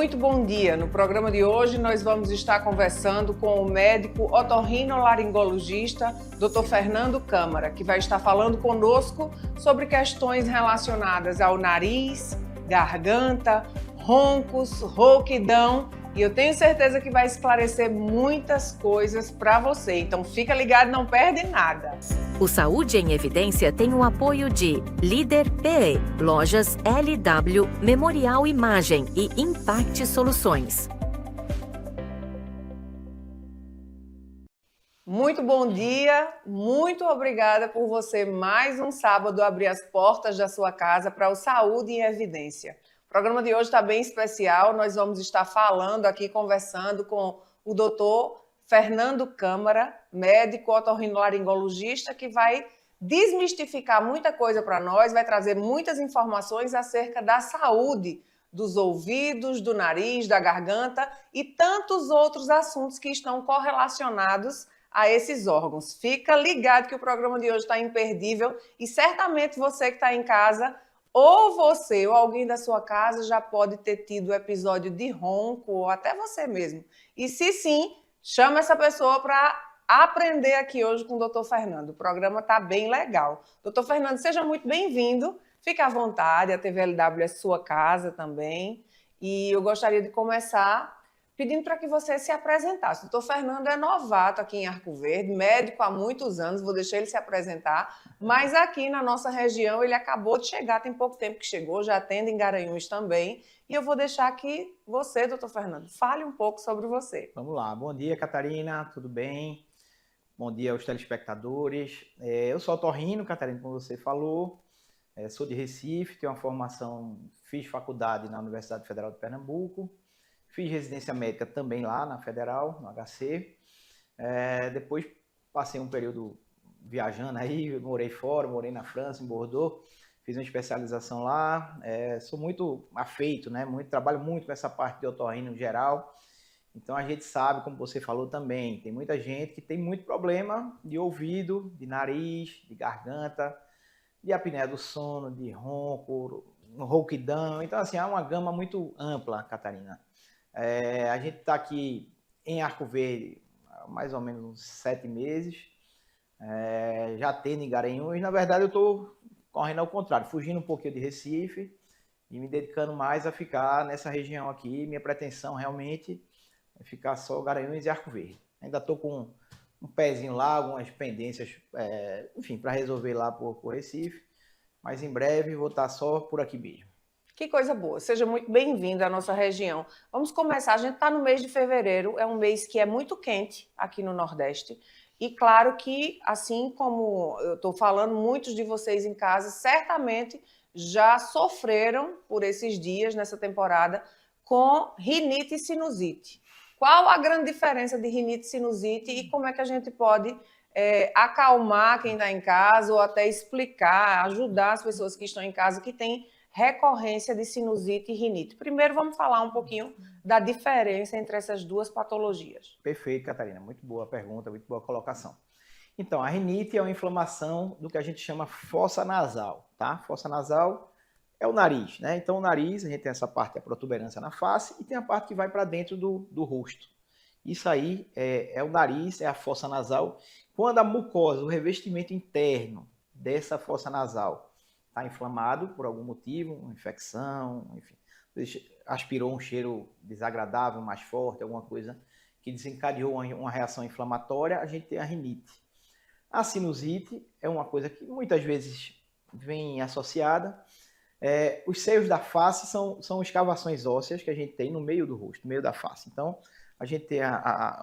Muito bom dia! No programa de hoje nós vamos estar conversando com o médico otorrinolaringologista Dr. Fernando Câmara, que vai estar falando conosco sobre questões relacionadas ao nariz, garganta, roncos, rouquidão, e eu tenho certeza que vai esclarecer muitas coisas para você. Então fica ligado, não perde nada! O Saúde em Evidência tem o apoio de Líder PE, Lojas LW, Memorial Imagem e Impact Soluções. Muito bom dia, muito obrigada por você mais um sábado abrir as portas da sua casa para o Saúde em Evidência. O programa de hoje está bem especial, nós vamos estar falando aqui, conversando com o doutor Fernando Câmara, médico otorrinolaringologista, que vai desmistificar muita coisa para nós, vai trazer muitas informações acerca da saúde dos ouvidos, do nariz, da garganta e tantos outros assuntos que estão correlacionados a esses órgãos. Fica ligado que o programa de hoje está imperdível e certamente você que está em casa, ou você ou alguém da sua casa já pode ter tido episódio de ronco, ou até você mesmo. E se sim, chama essa pessoa para aprender aqui hoje com o Dr. Fernando. O programa está bem legal. Dr. Fernando, seja muito bem-vindo. Fique à vontade, a TVLW é sua casa também. E eu gostaria de começar pedindo para que você se apresentasse. O doutor Fernando é novato aqui em Arco Verde, médico há muitos anos, vou deixar ele se apresentar, mas aqui na nossa região ele acabou de chegar, tem pouco tempo que chegou, já atende em Garanhuns também, e eu vou deixar que você, doutor Fernando, fale um pouco sobre você. Vamos lá. Bom dia, Catarina, tudo bem? Bom dia aos telespectadores. Eu sou otorrino, Catarina, como você falou, sou de Recife, tenho uma formação, fiz faculdade na Universidade Federal de Pernambuco, fiz residência médica também lá na Federal, no HC. Depois passei um período viajando aí, morei fora, morei na França, em Bordeaux, fiz uma especialização lá. Sou muito afeito, né? Trabalho muito com essa parte de otorrino em geral. Então a gente sabe, como você falou também, tem muita gente que tem muito problema de ouvido, de nariz, de garganta, de apneia do sono, de ronco, rouquidão. Então assim, há uma gama muito ampla, Catarina. A gente está aqui em Arco Verde há mais ou menos uns 7 meses, já tendo em Garanhuns. Na verdade, eu estou correndo ao contrário, fugindo um pouquinho de Recife e me dedicando mais a ficar nessa região aqui. Minha pretensão realmente é ficar só Garanhuns e Arco Verde. Ainda estou com um pezinho lá, algumas pendências, enfim, para resolver lá por Recife, mas em breve vou estar só por aqui mesmo. Que coisa boa, seja muito bem-vindo à nossa região. Vamos começar, a gente está no mês de fevereiro, é um mês que é muito quente aqui no Nordeste, e claro que, assim como eu estou falando, muitos de vocês em casa certamente já sofreram por esses dias, nessa temporada, com rinite e sinusite. Qual a grande diferença de rinite e sinusite e como é que a gente pode acalmar quem está em casa ou até explicar, ajudar as pessoas que estão em casa que têm recorrência de sinusite e rinite? Primeiro, vamos falar um pouquinho da diferença entre essas duas patologias. Perfeito, Catarina. Muito boa pergunta, muito boa colocação. Então, a rinite é uma inflamação do que a gente chama fossa nasal, tá? Fossa nasal é o nariz, né? Então, o nariz, a gente tem essa parte, a protuberância na face, e tem a parte que vai para dentro do rosto. Isso aí é o nariz, é a fossa nasal. Quando a mucosa, o revestimento interno dessa fossa nasal está inflamado por algum motivo, uma infecção, enfim, aspirou um cheiro desagradável, mais forte, alguma coisa que desencadeou uma reação inflamatória, a gente tem a rinite. A sinusite é uma coisa que muitas vezes vem associada. Os seios da face são escavações ósseas que a gente tem no meio do rosto, no meio da face. Então, a gente tem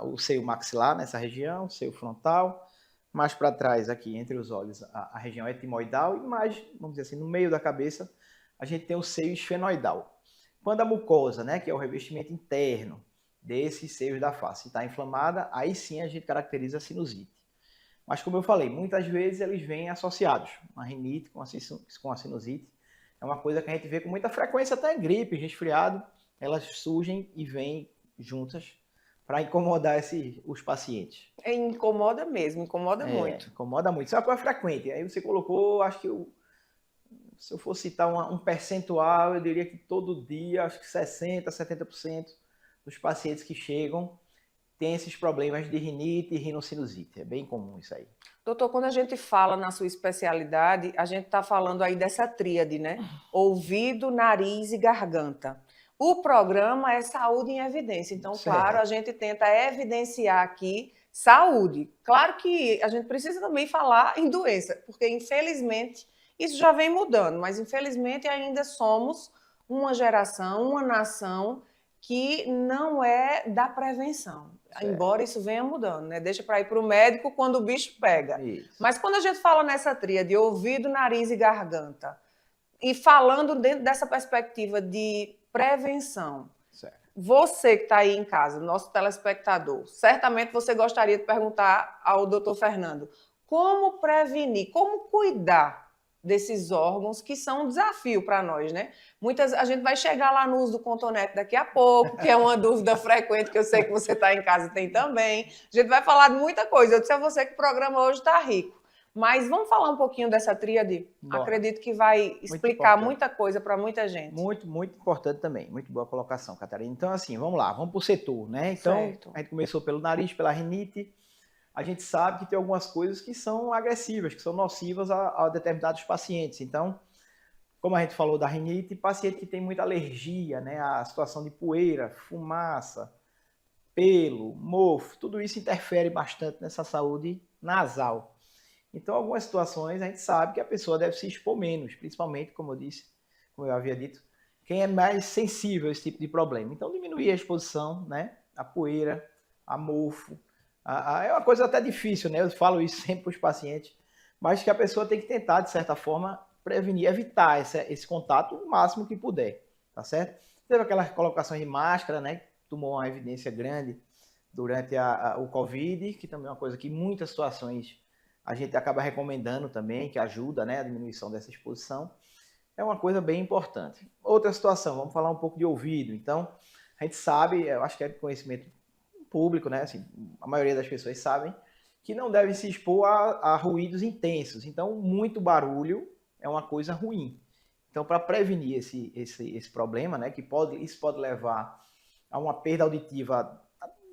o seio maxilar nessa região, o seio frontal, mais para trás aqui, entre os olhos, a região etimoidal, e mais, vamos dizer assim, no meio da cabeça, a gente tem o seio esfenoidal. Quando a mucosa, né, que é o revestimento interno desses seios da face, está inflamada, aí sim a gente caracteriza a sinusite. Mas como eu falei, muitas vezes eles vêm associados, a rinite com a sinusite. É uma coisa que a gente vê com muita frequência, até em gripe, resfriado, elas surgem e vêm juntas para incomodar os pacientes. Incomoda mesmo, incomoda muito. Incomoda muito. Isso é uma coisa frequente. Aí você colocou, acho que se eu for citar um percentual, eu diria que todo dia, acho que 60%, 70% dos pacientes que chegam têm esses problemas de rinite e rinocinusite. É bem comum isso aí. Doutor, quando a gente fala na sua especialidade, a gente está falando aí dessa tríade, né? Ouvido, nariz e garganta. O programa é Saúde em Evidência. Então, claro, a gente tenta evidenciar aqui saúde. Claro que a gente precisa também falar em doença, porque, infelizmente, isso já vem mudando, mas, infelizmente, ainda somos uma geração, uma nação que não é da prevenção. Embora isso venha mudando, né? Deixa para ir para o médico quando o bicho pega. Isso. Mas quando a gente fala nessa tríade de ouvido, nariz e garganta, e falando dentro dessa perspectiva de prevenção, Certo. você que está aí em casa, nosso telespectador, certamente você gostaria de perguntar ao doutor Fernando como prevenir, como cuidar desses órgãos que são um desafio para nós, né? A gente vai chegar lá no uso do cotonete daqui a pouco, que é uma dúvida frequente que eu sei que você está em casa e tem também. A gente vai falar de muita coisa. Eu disse a você que o programa hoje está rico. Mas vamos falar um pouquinho dessa tríade? Bora. Acredito que vai explicar muita coisa para muita gente. Muito, muito importante também. Muito boa colocação, Catarina. Então, assim, vamos lá, vamos para o setor, né? Então, certo. A gente começou pelo nariz, pela rinite. A gente sabe que tem algumas coisas que são agressivas, que são nocivas a determinados pacientes. Então, como a gente falou da rinite, paciente que tem muita alergia, né? A situação de poeira, fumaça, pelo, mofo, tudo isso interfere bastante nessa saúde nasal. Então, algumas situações a gente sabe que a pessoa deve se expor menos, principalmente, como eu disse, como eu havia dito, quem é mais sensível a esse tipo de problema. Então, diminuir a exposição, né? A poeira, a mofo. É uma coisa até difícil, né? Eu falo isso sempre para os pacientes, mas que a pessoa tem que tentar, de certa forma, prevenir, evitar esse contato o máximo que puder, tá certo? Teve aquelas colocações de máscara, né? Tomou uma evidência grande durante o Covid, que também é uma coisa que em muitas situações a gente acaba recomendando também, que ajuda, né, a diminuição dessa exposição. É uma coisa bem importante. Outra situação, vamos falar um pouco de ouvido. Então, a gente sabe, eu acho que é de conhecimento público, né? Assim, a maioria das pessoas sabem que não deve se expor a ruídos intensos. Então, muito barulho é uma coisa ruim. Então, para prevenir esse problema, né, isso pode levar a uma perda auditiva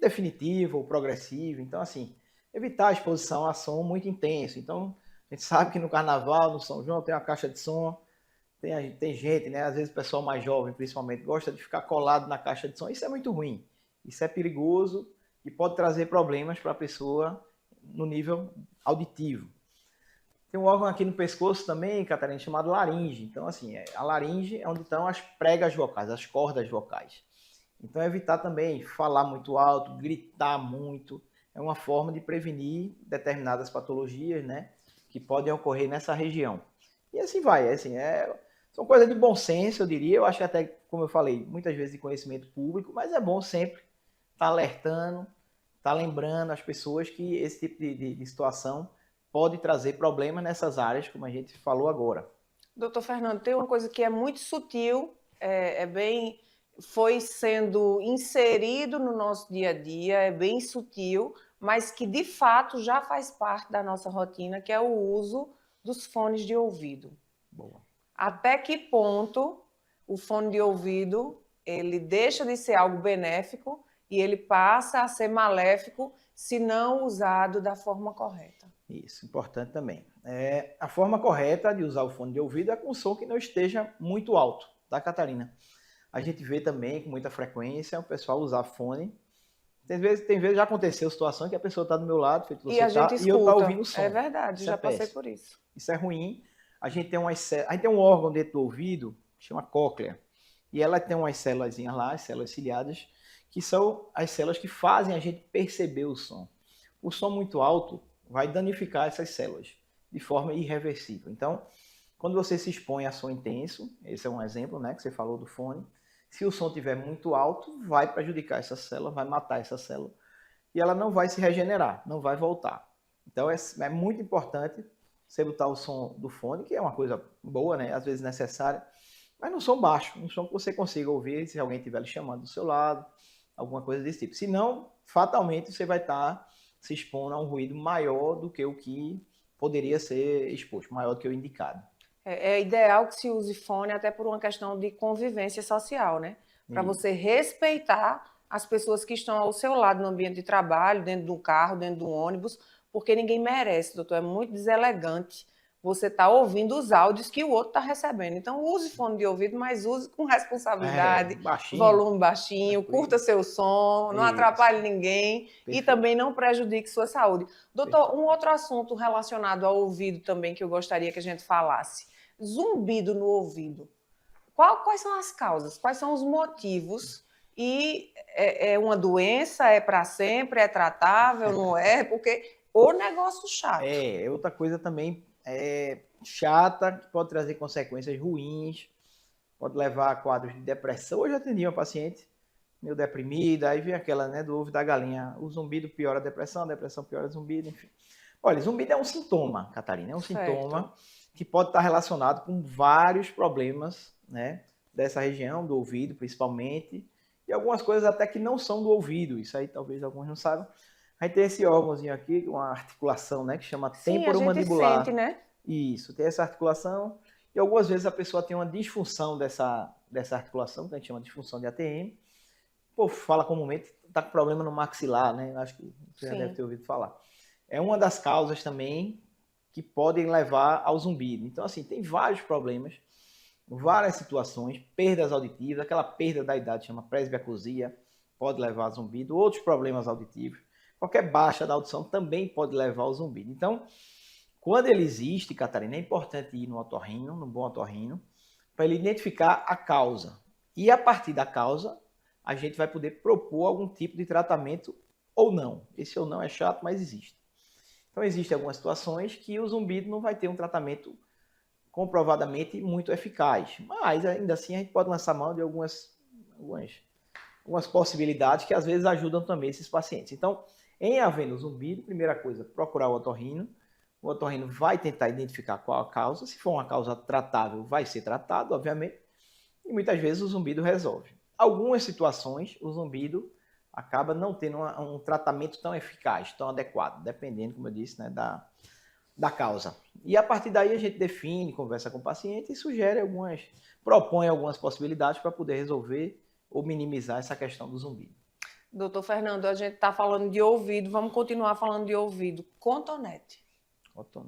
definitiva ou progressiva. Então, assim, evitar a exposição a som muito intenso. Então, a gente sabe que no Carnaval, no São João, tem uma caixa de som, tem gente, né, às vezes o pessoal mais jovem, principalmente, gosta de ficar colado na caixa de som. Isso é muito ruim. Isso é perigoso e pode trazer problemas para a pessoa no nível auditivo. Tem um órgão aqui no pescoço também, Catarina, chamado laringe. Então, assim, a laringe é onde estão as pregas vocais, as cordas vocais. Então, evitar também falar muito alto, gritar muito. É uma forma de prevenir determinadas patologias, né, que podem ocorrer nessa região. E assim vai, são coisas de bom senso, eu diria. Eu acho que até, como eu falei, muitas vezes de conhecimento público, mas é bom sempre estar alertando, estar lembrando as pessoas que esse tipo de situação pode trazer problemas nessas áreas, como a gente falou agora. Doutor Fernando, tem uma coisa que é muito sutil, foi sendo inserido no nosso dia a dia, é bem sutil, mas que de fato já faz parte da nossa rotina, que é o uso dos fones de ouvido. Boa. Até que ponto o fone de ouvido ele deixa de ser algo benéfico e ele passa a ser maléfico se não usado da forma correta? Isso, importante também. A forma correta de usar o fone de ouvido é com um som que não esteja muito alto, tá, Catarina? A gente vê também com muita frequência o pessoal usar fone. Tem vezes já aconteceu situação que a pessoa está do meu lado, feito você tá, e eu estou ouvindo o som. É verdade, isso já passei por isso. Isso é ruim. A gente tem um órgão dentro do ouvido, que chama cóclea, e ela tem umas células lá, as células ciliadas, que são as células que fazem a gente perceber o som. O som muito alto vai danificar essas células de forma irreversível. Então, quando você se expõe a som intenso, esse é um exemplo, né, que você falou do fone, se o som estiver muito alto, vai prejudicar essa célula, vai matar essa célula, e ela não vai se regenerar, não vai voltar. Então, é muito importante você botar o som do fone, que é uma coisa boa, né, às vezes necessária, mas num som baixo, um som que você consiga ouvir se alguém estiver lhe chamando do seu lado, alguma coisa desse tipo. Senão, fatalmente, você vai estar se expondo a um ruído maior do que o que poderia ser exposto, maior do que o indicado. É ideal que se use fone até por uma questão de convivência social, né? Para você respeitar as pessoas que estão ao seu lado no ambiente de trabalho, dentro do carro, dentro do ônibus, porque ninguém merece, doutor. É muito deselegante você estar ouvindo os áudios que o outro está recebendo. Então, use fone de ouvido, mas use com responsabilidade, volume baixinho, curta seu som, não atrapalhe ninguém e também não prejudique sua saúde. Doutor, um outro assunto relacionado ao ouvido também que eu gostaria que a gente falasse. Zumbido no ouvido. Quais são as causas? Quais são os motivos? E é uma doença? É para sempre? É tratável? Não é? Porque o negócio chato. Outra coisa também chata, que pode trazer consequências ruins, pode levar a quadros de depressão. Hoje eu atendi uma paciente meio deprimida, aí vem aquela, né, do ovo da galinha. O zumbido piora a depressão piora o zumbido, enfim. Olha, zumbido é um sintoma, Catarina, é um sintoma que pode estar relacionado com vários problemas, né, dessa região, do ouvido principalmente, e algumas coisas até que não são do ouvido, isso aí talvez alguns não saibam. Aí tem esse órgãozinho aqui, uma articulação, né, que chama temporomandibular. Sente, né? Isso, tem essa articulação, e algumas vezes a pessoa tem uma disfunção dessa articulação, que a gente chama de disfunção de ATM. Pô, fala comumente, está com problema no maxilar, né? Acho que você já deve ter ouvido falar. É uma das causas também que podem levar ao zumbido. Então, assim, tem vários problemas, várias situações, perdas auditivas, aquela perda da idade chama presbiacusia, pode levar a zumbido, outros problemas auditivos. Qualquer baixa da audição também pode levar ao zumbido. Então, quando ele existe, Catarina, é importante ir no otorrino, no bom otorrino, para ele identificar a causa. E a partir da causa, a gente vai poder propor algum tipo de tratamento ou não. Esse ou não é chato, mas existe. Então, existem algumas situações que o zumbido não vai ter um tratamento comprovadamente muito eficaz. Mas, ainda assim, a gente pode lançar mão de algumas possibilidades que, às vezes, ajudam também esses pacientes. Então, em havendo zumbido, primeira coisa, procurar o otorrino. O otorrino vai tentar identificar qual a causa. Se for uma causa tratável, vai ser tratado, obviamente. E muitas vezes o zumbido resolve. Algumas situações, o zumbido acaba não tendo um tratamento tão eficaz, tão adequado, dependendo, como eu disse, né, da causa. E a partir daí a gente define, conversa com o paciente e propõe algumas possibilidades para poder resolver ou minimizar essa questão do zumbido. Doutor Fernando, a gente está falando de ouvido, vamos continuar falando de ouvido. Cotonete.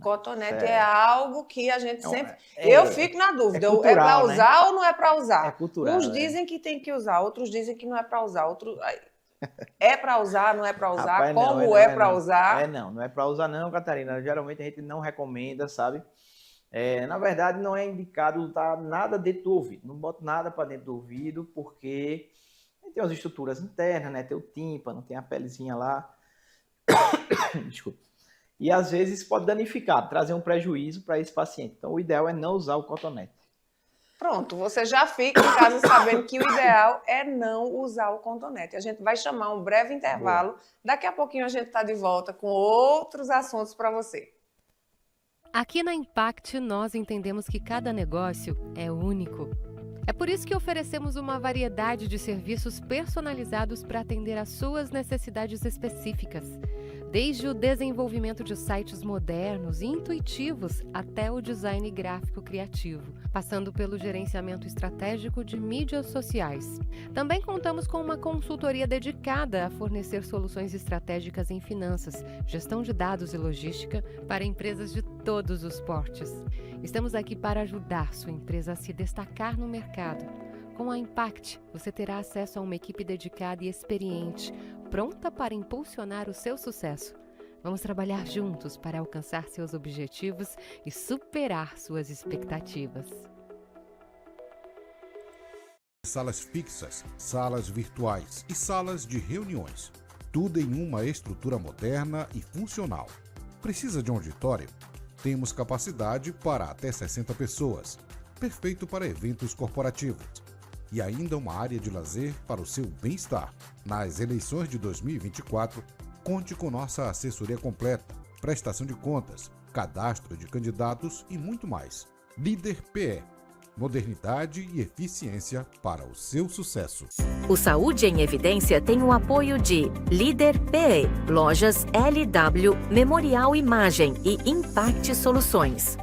Cotonete é algo que a gente sempre... Eu fico na dúvida, é para usar, né? Ou não é para usar? É cultural. Uns dizem que tem que usar, outros dizem que não é para usar. É para usar, não é para usar? Rapaz, como é para usar? Não é para usar não, Catarina. Geralmente a gente não recomenda, sabe? Na verdade, não é indicado usar nada dentro do ouvido. Não bota nada para dentro do ouvido, porque tem as estruturas internas, né? Tem o tímpano, tem a pelezinha lá. Desculpa. E às vezes pode danificar, trazer um prejuízo para esse paciente. Então, o ideal é não usar o cotonete. Pronto, você já fica em casa sabendo que o ideal é não usar o cotonete. A gente vai chamar um breve intervalo. Boa. Daqui a pouquinho a gente está de volta com outros assuntos para você. Aqui na Impact, nós entendemos que cada negócio é único. É por isso que oferecemos uma variedade de serviços personalizados para atender às suas necessidades específicas. Desde o desenvolvimento de sites modernos e intuitivos até o design gráfico criativo, passando pelo gerenciamento estratégico de mídias sociais. Também contamos com uma consultoria dedicada a fornecer soluções estratégicas em finanças, gestão de dados e logística para empresas de todos os portes. Estamos aqui para ajudar sua empresa a se destacar no mercado. Com a Impact, você terá acesso a uma equipe dedicada e experiente, pronta para impulsionar o seu sucesso. Vamos trabalhar juntos para alcançar seus objetivos e superar suas expectativas. Salas fixas, salas virtuais e salas de reuniões. Tudo em uma estrutura moderna e funcional. Precisa de um auditório? Temos capacidade para até 60 pessoas. Perfeito para eventos corporativos. E ainda uma área de lazer para o seu bem-estar. Nas eleições de 2024, conte com nossa assessoria completa, prestação de contas, cadastro de candidatos e muito mais. Líder PE. Modernidade e eficiência para o seu sucesso. O Saúde em Evidência tem o apoio de Líder PE, Lojas LW, Memorial Imagem e Impact Soluções.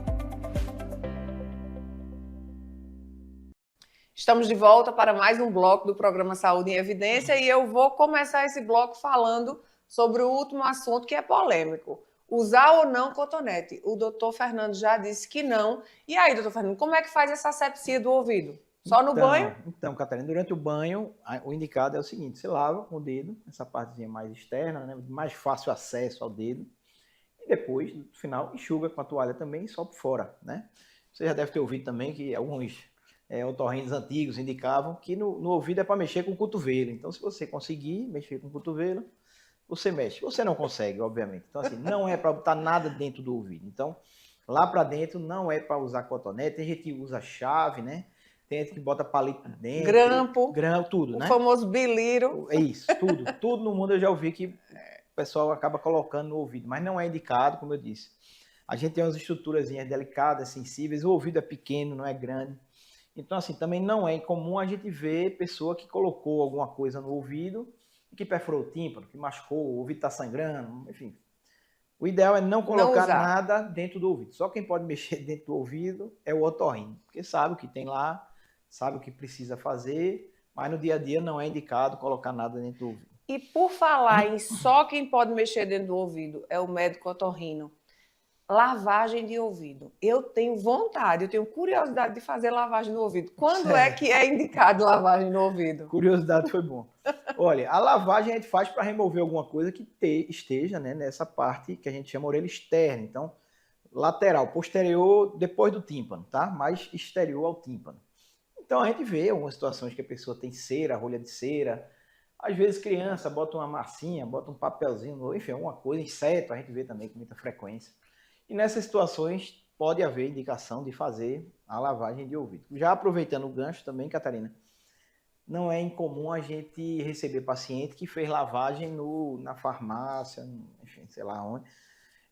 Estamos de volta para mais um bloco do programa Saúde em Evidência e eu vou começar esse bloco falando sobre o último assunto que é polêmico. Usar ou não cotonete? O doutor Fernando já disse que não. E aí, doutor Fernando, como é que faz essa asepsia do ouvido? Só no banho? Então, Catarina, durante o banho, o indicado é o seguinte, você lava com o dedo, essa partezinha mais externa, né, mais fácil acesso ao dedo, e depois, no final, enxuga com a toalha também e só por fora, né? Você já deve ter ouvido também que alguns otorrinos antigos indicavam que no ouvido é para mexer com o cotovelo. Então, se você conseguir mexer com o cotovelo, você mexe. Você não consegue, obviamente. Então, assim, não é para botar nada dentro do ouvido. Então, lá para dentro não é para usar cotonete. Tem gente que usa chave, né? Tem gente que bota palito dentro. Grampo, tudo, né? O famoso biliro. É isso, tudo. Tudo no mundo eu já ouvi que o pessoal acaba colocando no ouvido. Mas não é indicado, como eu disse. A gente tem umas estruturazinhas delicadas, sensíveis. O ouvido é pequeno, não é grande. Então, assim, também não é incomum a gente ver pessoa que colocou alguma coisa no ouvido e que perfurou o tímpano, que machucou, o ouvido está sangrando, enfim. O ideal é não colocar nada dentro do ouvido. Só quem pode mexer dentro do ouvido é o otorrino, porque sabe o que tem lá, sabe o que precisa fazer, mas no dia a dia não é indicado colocar nada dentro do ouvido. E por falar em só quem pode mexer dentro do ouvido é o médico otorrino. Lavagem de ouvido. Eu tenho vontade, eu tenho curiosidade de fazer lavagem no ouvido. Quando é que é indicado lavagem no ouvido? Curiosidade foi bom. Olha, a lavagem a gente faz para remover alguma coisa que esteja, né, nessa parte que a gente chama orelha externa. Então, lateral, posterior, depois do tímpano, tá? Mais exterior ao tímpano. Então, a gente vê algumas situações que a pessoa tem cera, rolha de cera. Às vezes, criança bota uma massinha, bota um papelzinho, enfim, alguma coisa, inseto, a gente vê também com muita frequência. E nessas situações pode haver indicação de fazer a lavagem de ouvido. Já aproveitando o gancho também, Catarina, não é incomum a gente receber paciente que fez lavagem na farmácia, enfim, sei lá onde,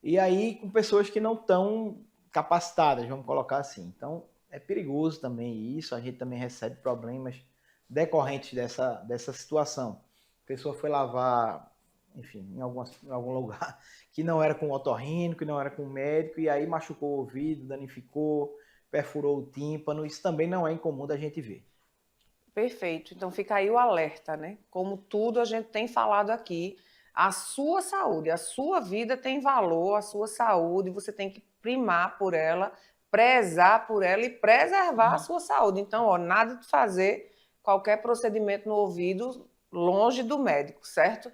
e aí com pessoas que não estão capacitadas, vamos colocar assim. Então é perigoso também isso, a gente também recebe problemas decorrentes dessa situação. A pessoa foi lavar, enfim, em algum lugar que não era com o otorrino, que não era com o médico, e aí machucou o ouvido, danificou, perfurou o tímpano. Isso também não é incomum da gente ver. Perfeito. Então fica aí o alerta, né? Como tudo a gente tem falado aqui, a sua saúde, a sua vida tem valor, a sua saúde, você tem que primar por ela, prezar por ela e preservar a sua saúde. Então, ó, nada de fazer qualquer procedimento no ouvido longe do médico, certo?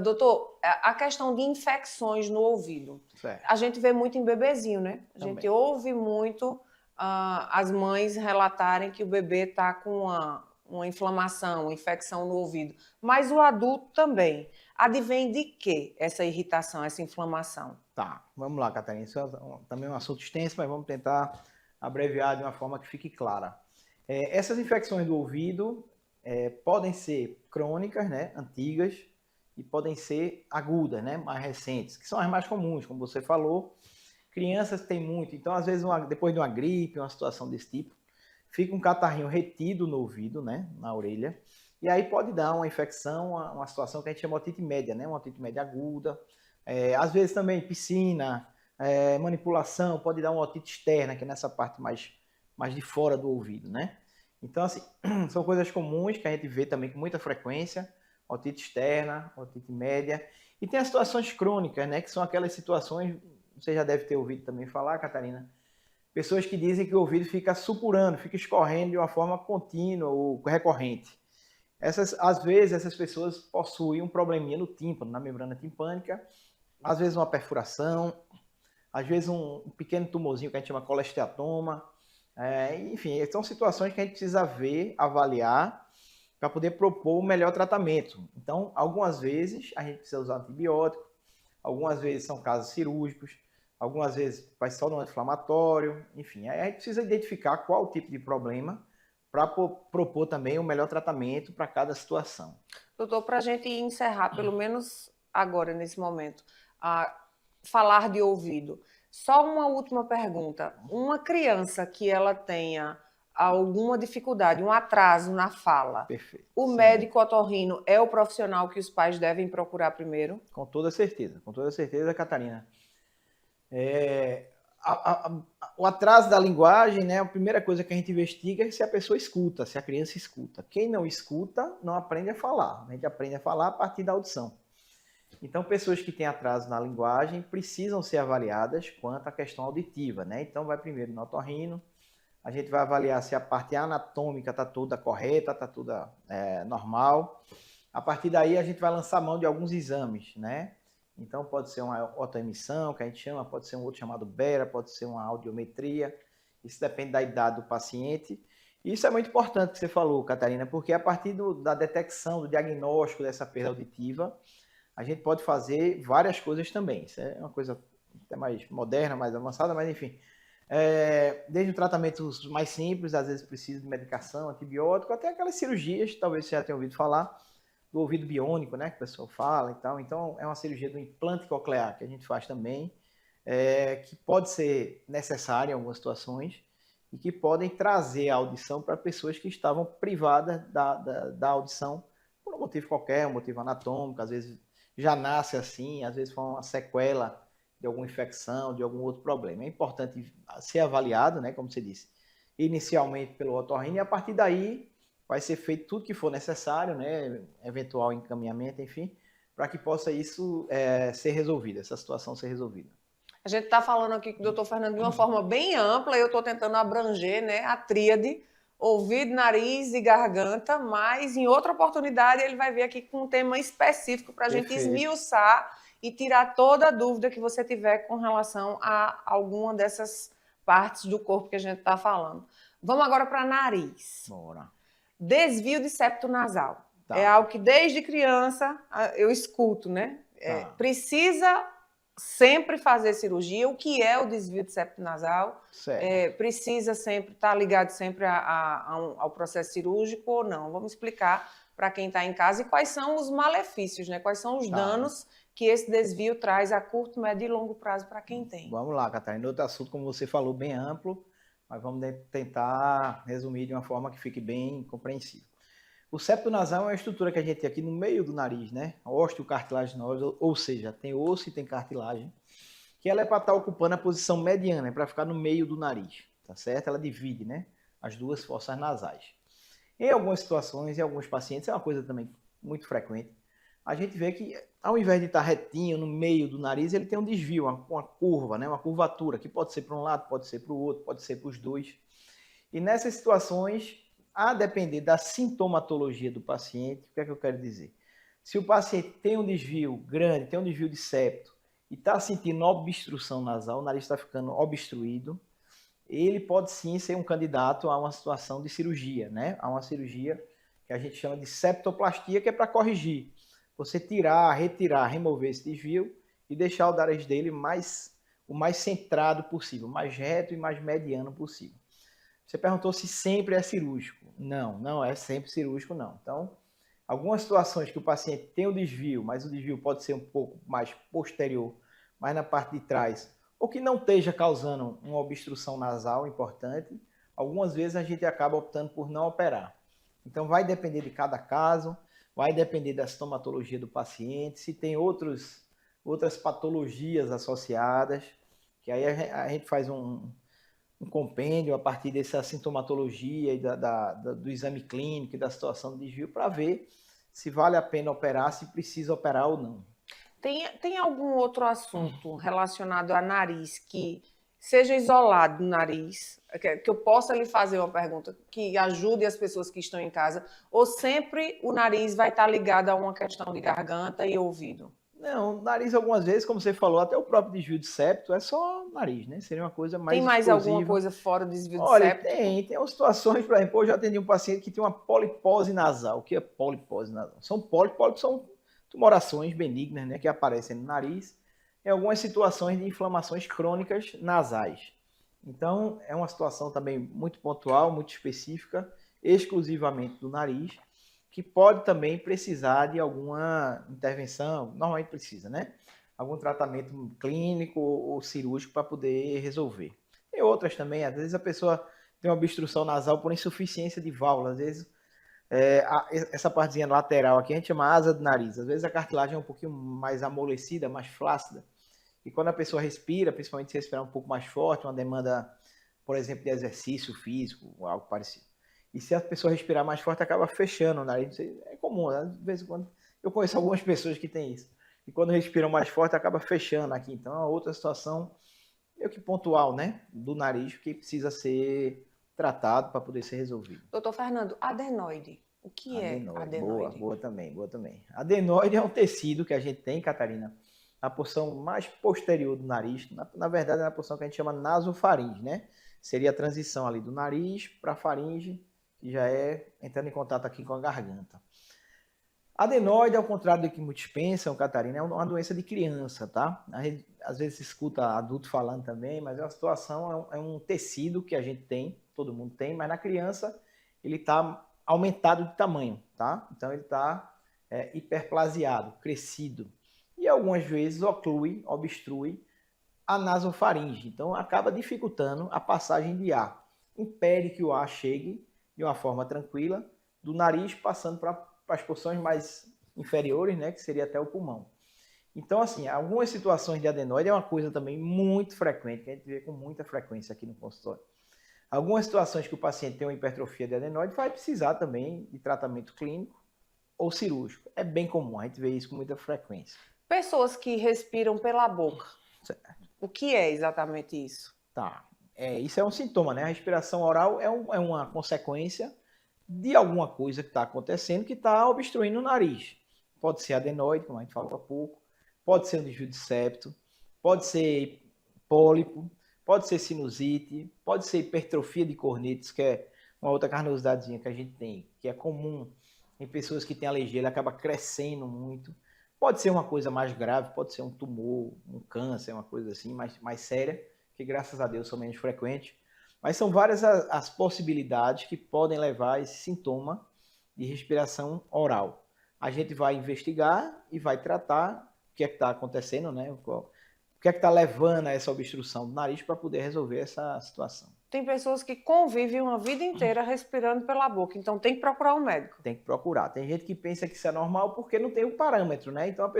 Doutor, a questão de infecções no ouvido. Certo. A gente vê muito em bebezinho, né? A Também. gente ouve muito as mães relatarem que o bebê está com uma inflamação, uma infecção no ouvido. Mas o adulto também. Advém de quê essa irritação, essa inflamação? Tá, vamos lá, Catarina. Isso é também um assunto extenso, mas vamos tentar abreviar de uma forma que fique clara. Essas infecções do ouvido podem ser crônicas, né, antigas, e podem ser agudas, né, mais recentes, que são as mais comuns, como você falou. Crianças têm muito, então às vezes depois de uma gripe, uma situação desse tipo, fica um catarrinho retido no ouvido, né, na orelha, e aí pode dar uma infecção, uma situação que a gente chama de otite média, né, uma otite média aguda. Às vezes também piscina, manipulação, pode dar uma otite externa, que é nessa parte mais de fora do ouvido, né. Então, assim, são coisas comuns que a gente vê também com muita frequência, otite externa, otite média. E tem as situações crônicas, né, que são aquelas situações, você já deve ter ouvido também falar, Catarina, pessoas que dizem que o ouvido fica supurando, fica escorrendo de uma forma contínua ou recorrente. Às vezes, essas pessoas possuem um probleminha no tímpano, na membrana timpânica, às vezes uma perfuração, às vezes um pequeno tumorzinho que a gente chama colesteatoma. Enfim, são situações que a gente precisa ver, avaliar, para poder propor o melhor tratamento. Então, algumas vezes a gente precisa usar antibiótico, algumas vezes são casos cirúrgicos, algumas vezes vai só no anti-inflamatório, enfim. Aí a gente precisa identificar qual o tipo de problema para propor também o melhor tratamento para cada situação. Doutor, para a gente encerrar, pelo menos agora, nesse momento, falar de ouvido. Só uma última pergunta. Uma criança que ela tenha alguma dificuldade, um atraso na fala, Perfeito. O médico otorrino é o profissional que os pais devem procurar primeiro? Com toda certeza, Catarina. o atraso da linguagem, né? A primeira coisa que a gente investiga é se a pessoa escuta, se a criança escuta. Quem não escuta não aprende a falar. A gente aprende a falar a partir da audição. Então, pessoas que têm atraso na linguagem precisam ser avaliadas quanto à questão auditiva, né? Então, vai primeiro no otorrino, a gente vai avaliar se a parte anatômica está toda correta, está toda normal. A partir daí, a gente vai lançar mão de alguns exames, né? Então, pode ser uma otoemissão, que a gente chama, pode ser um outro chamado Bera, pode ser uma audiometria. Isso depende da idade do paciente. E isso é muito importante que você falou, Catarina, porque a partir da detecção, do diagnóstico dessa perda auditiva, a gente pode fazer várias coisas também. Isso é uma coisa até mais moderna, mais avançada, mas enfim. Desde tratamentos mais simples, às vezes precisa de medicação, antibiótico, até aquelas cirurgias, talvez você já tenha ouvido falar, do ouvido biônico, né, que o pessoal fala e tal. Então, é uma cirurgia do implante coclear que a gente faz também, que pode ser necessária em algumas situações e que podem trazer a audição para pessoas que estavam privadas da audição por um motivo qualquer, um motivo anatômico, às vezes já nasce assim, às vezes foi uma sequela de alguma infecção, de algum outro problema. É importante ser avaliado, né, como você disse, inicialmente pelo otorrino e a partir daí vai ser feito tudo que for necessário, né, eventual encaminhamento, enfim, para que possa isso ser resolvido, essa situação ser resolvida. A gente está falando aqui com o doutor Fernando de uma forma bem ampla, eu estou tentando abranger, né, a tríade, ouvido, nariz e garganta, mas em outra oportunidade ele vai vir aqui com um tema específico para a gente esmiuçar e tirar toda a dúvida que você tiver com relação a alguma dessas partes do corpo que a gente está falando. Vamos agora para nariz. Bora. Desvio de septo nasal. Tá. É algo que desde criança eu escuto, né? Precisa sempre fazer cirurgia. O que é o desvio de septo nasal? Precisa sempre estar ligado sempre ao processo cirúrgico ou não? Vamos explicar para quem está em casa e quais são os malefícios, né? Quais são os danos que esse desvio traz a curto, médio e longo prazo para quem tem. Vamos lá, Catarina. Outro assunto, como você falou, bem amplo, mas vamos tentar resumir de uma forma que fique bem compreensível. O septo nasal é uma estrutura que a gente tem aqui no meio do nariz, né? Osteocartilaginosa, ou seja, tem osso e tem cartilagem, que ela é para estar ocupando a posição mediana, é para ficar no meio do nariz, tá certo? Ela divide, né, as duas fossas nasais. Em algumas situações, em alguns pacientes, é uma coisa também muito frequente, a gente vê que ao invés de estar retinho no meio do nariz, ele tem um desvio, uma curva, né, uma curvatura, que pode ser para um lado, pode ser para o outro, pode ser para os dois. E nessas situações, a depender da sintomatologia do paciente, o que é que eu quero dizer? Se o paciente tem um desvio grande, tem um desvio de septo, e está sentindo obstrução nasal, o nariz está ficando obstruído, ele pode sim ser um candidato a uma situação de cirurgia, né? A uma cirurgia que a gente chama de septoplastia, que é para corrigir. Você tirar, retirar, remover esse desvio e deixar o nariz dele o mais centrado possível, mais reto e mais mediano possível. Você perguntou se sempre é cirúrgico. Não, não é sempre cirúrgico, não. Então, algumas situações que o paciente tem o desvio, mas o desvio pode ser um pouco mais posterior, mais na parte de trás, ou que não esteja causando uma obstrução nasal importante, algumas vezes a gente acaba optando por não operar. Então, vai depender de cada caso, vai depender da sintomatologia do paciente, se tem outras patologias associadas, que aí a gente faz um compêndio a partir dessa sintomatologia e do exame clínico e da situação do desvio para ver se vale a pena operar, se precisa operar ou não. Tem algum outro assunto relacionado a nariz que seja isolado do nariz, que eu possa lhe fazer uma pergunta que ajude as pessoas que estão em casa, ou sempre o nariz vai estar ligado a uma questão de garganta e ouvido? Não, nariz algumas vezes, como você falou, até o próprio desvio de septo é só nariz, né? Seria uma coisa mais Tem mais exclusiva. alguma coisa fora do desvio de Olha, septo? tem umas situações, por exemplo, eu já atendi um paciente que tem uma polipose nasal. O que é polipose nasal? São pólipos são tumorações benignas, né, que aparecem no nariz, em algumas situações de inflamações crônicas nasais. Então, é uma situação também muito pontual, muito específica, exclusivamente do nariz, que pode também precisar de alguma intervenção, normalmente precisa, né? Algum tratamento clínico ou cirúrgico para poder resolver. Tem outras também, às vezes a pessoa tem uma obstrução nasal por insuficiência de válvula, às vezes essa partezinha lateral aqui a gente chama asa do nariz, às vezes a cartilagem é um pouquinho mais amolecida, mais flácida, E quando a pessoa respira, principalmente se respirar um pouco mais forte, uma demanda, por exemplo, de exercício físico, ou algo parecido. E se a pessoa respirar mais forte, acaba fechando o nariz. É comum, né? De vez em quando. Eu conheço algumas pessoas que têm isso. E quando respiram mais forte, acaba fechando aqui. Então, é uma outra situação, meio que pontual, né? Do nariz, que precisa ser tratado para poder ser resolvido. Doutor Fernando, adenoide. O que é adenoide? Boa também. Adenoide é um tecido que a gente tem, Catarina, na porção mais posterior do nariz. Na verdade, é na porção que a gente chama nasofaringe, né? Seria a transição ali do nariz para a faringe, que já é entrando em contato aqui com a garganta. Adenoide, ao contrário do que muitos pensam, Catarina, é uma doença de criança, tá? A gente, às vezes, se escuta adulto falando também, mas é uma situação, é um tecido que a gente tem, todo mundo tem, mas na criança ele está aumentado de tamanho, tá? Então ele está hiperplasiado, crescido. E algumas vezes obstrui a nasofaringe. Então acaba dificultando a passagem de ar. Impede que o ar chegue de uma forma tranquila do nariz, passando para as porções mais inferiores, né, que seria até o pulmão. Então, assim, algumas situações de adenoide é uma coisa também muito frequente, que a gente vê com muita frequência aqui no consultório. Algumas situações que o paciente tem uma hipertrofia de adenoide vai precisar também de tratamento clínico ou cirúrgico. É bem comum, a gente vê isso com muita frequência. Pessoas que respiram pela boca. Certo. O que é exatamente isso? Tá. Isso é um sintoma, né? A respiração oral é uma consequência de alguma coisa que está acontecendo que está obstruindo o nariz. Pode ser adenoide, como a gente falou há pouco, pode ser um desvio de septo, pode ser pólipo, pode ser sinusite, pode ser hipertrofia de cornetes, que é uma outra carnosidadezinha que a gente tem, que é comum em pessoas que têm alergia, ele acaba crescendo muito. Pode ser uma coisa mais grave, pode ser um tumor, um câncer, uma coisa assim, mais séria, que graças a Deus são menos frequentes. Mas são várias as possibilidades que podem levar a esse sintoma de respiração oral. A gente vai investigar e vai tratar o que é que está acontecendo, né? O que é que está levando a essa obstrução do nariz para poder resolver essa situação. Tem pessoas que convivem uma vida inteira respirando pela boca, então tem que procurar um médico. Tem que procurar. Tem gente que pensa que isso é normal porque não tem o parâmetro, né? Então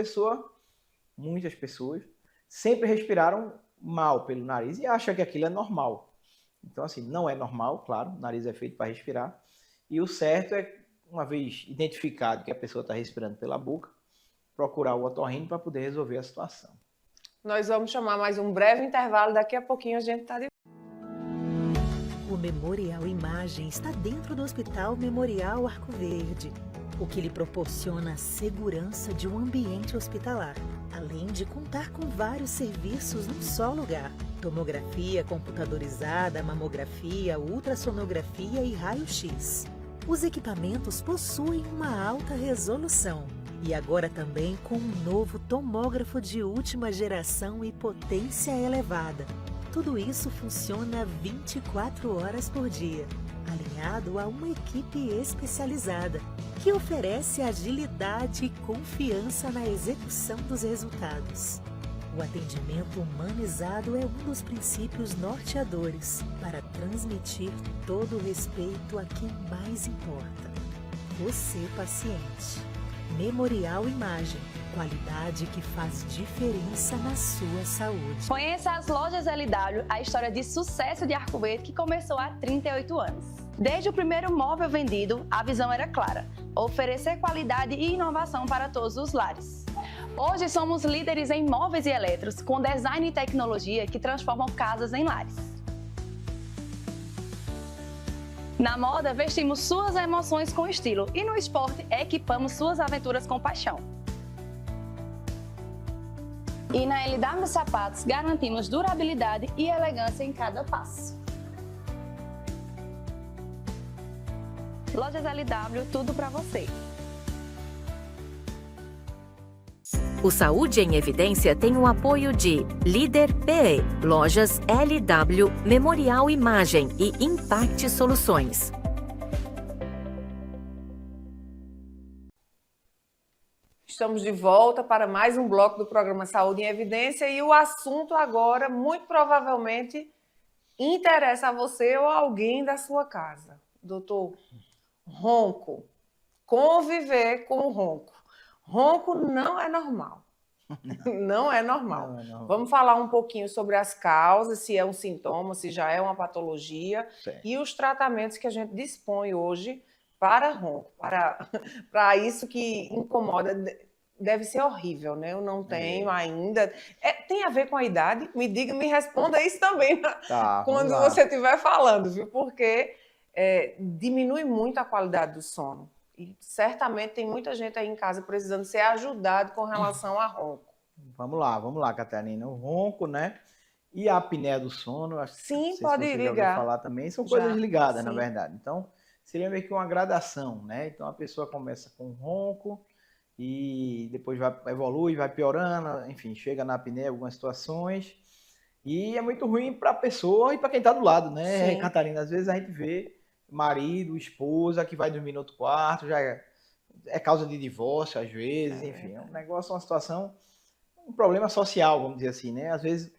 muitas pessoas, sempre respiraram mal pelo nariz e acham que aquilo é normal. Então, assim, não é normal, claro, o nariz é feito para respirar. E o certo é, uma vez identificado que a pessoa está respirando pela boca, procurar o otorrino para poder resolver a situação. Nós vamos chamar mais um breve intervalo, daqui a pouquinho a gente está de O Memorial Imagem está dentro do Hospital Memorial Arco Verde, o que lhe proporciona a segurança de um ambiente hospitalar, além de contar com vários serviços num só lugar. Tomografia computadorizada, mamografia, ultrassonografia e raio-x. Os equipamentos possuem uma alta resolução e agora também com um novo tomógrafo de última geração e potência elevada. Tudo isso funciona 24 horas por dia, alinhado a uma equipe especializada, que oferece agilidade e confiança na execução dos resultados. O atendimento humanizado é um dos princípios norteadores para transmitir todo o respeito a quem mais importa. Você, paciente. Memorial Imagem. Qualidade que faz diferença na sua saúde. Conheça as lojas LW, a história de sucesso de Arco Verde que começou há 38 anos. Desde o primeiro móvel vendido, a visão era clara: oferecer qualidade e inovação para todos os lares. Hoje somos líderes em móveis e eletros, com design e tecnologia que transformam casas em lares. Na moda, vestimos suas emoções com estilo e no esporte, equipamos suas aventuras com paixão. E na LW Sapatos, garantimos durabilidade e elegância em cada passo. Lojas LW, tudo para você. O Saúde em Evidência tem o apoio de Líder PE, Lojas LW, Memorial Imagem e Impact Soluções. Estamos de volta para mais um bloco do programa Saúde em Evidência e o assunto agora, muito provavelmente, interessa a você ou a alguém da sua casa. Doutor, ronco. Conviver com o ronco. Ronco não é normal. Não é normal. Não é normal. Vamos falar um pouquinho sobre as causas, se é um sintoma, se já é uma patologia, Certo. e os tratamentos que a gente dispõe hoje para ronco, para isso que incomoda. Deve ser horrível, né? Eu não tenho ainda. Tem a ver com a idade? Me responda isso também Tá, quando vamos lá. você estiver falando, viu? Porque diminui muito a qualidade do sono. E certamente tem muita gente aí em casa precisando ser ajudado com relação a ronco. Vamos lá, Catarina. O ronco, né? E a apneia do sono, acho que Sim, não sei se pode você já ouviu ligar. falar também, são Já, coisas ligadas, na sim. verdade. Então, seria meio que uma gradação, né? Então, a pessoa começa com ronco e depois evolui, vai piorando, enfim, chega na apneia em algumas situações. E é muito ruim para a pessoa e para quem está do lado, né, Sim. Catarina? Às vezes a gente vê marido, esposa que vai dormir no outro quarto, já é causa de divórcio, às vezes, enfim, é um negócio, uma situação, um problema social, vamos dizer assim, né? Às vezes,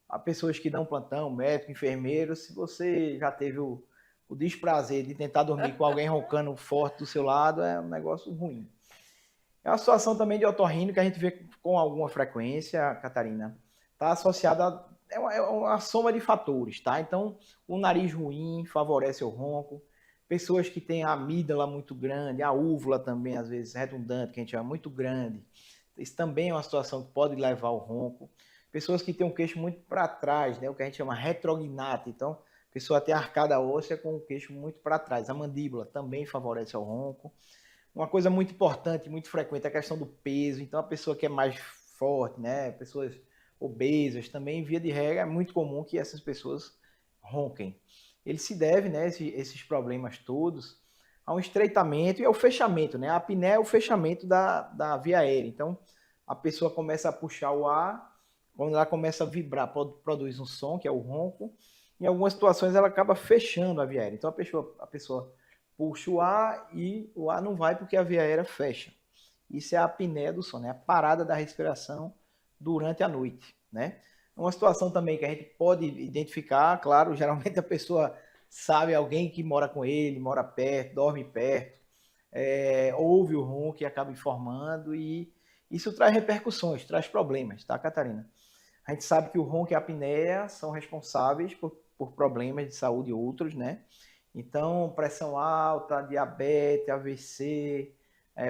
há pessoas que dão plantão, médico, enfermeiro, se você já teve o desprazer de tentar dormir com alguém roncando forte do seu lado, é um negócio ruim. É uma situação também de otorrino que a gente vê com alguma frequência, Catarina. Está associada é uma soma de fatores, tá? Então, o nariz ruim favorece o ronco. Pessoas que têm a amígdala muito grande, a úvula também, às vezes, redundante, que a gente chama muito grande. Isso também é uma situação que pode levar ao ronco. Pessoas que têm um queixo muito para trás, né? O que a gente chama retrognato. Então, a pessoa tem a arcada óssea com o queixo muito para trás. A mandíbula também favorece ao ronco. Uma coisa muito importante, muito frequente, é a questão do peso. Então, a pessoa que é mais forte, né? Pessoas obesas também, via de regra, é muito comum que essas pessoas ronquem. Ele se deve, né, esses problemas todos, a um estreitamento e ao fechamento, né? A apneia é o fechamento da via aérea. Então, a pessoa começa a puxar o ar, quando ela começa a vibrar, produz um som, que é o ronco. Em algumas situações, ela acaba fechando a via aérea. Então, a pessoa puxa o ar e o ar não vai porque a via aérea fecha. Isso é a apneia do sono, é a parada da respiração durante a noite, né? Uma situação também que a gente pode identificar, claro, geralmente a pessoa sabe alguém que mora com ele, mora perto, dorme perto, ouve o ronco e acaba informando, e isso traz repercussões, traz problemas, tá, Catarina? A gente sabe que o ronco e a apneia são responsáveis por problemas de saúde outros, né? Então, pressão alta, diabetes, AVC,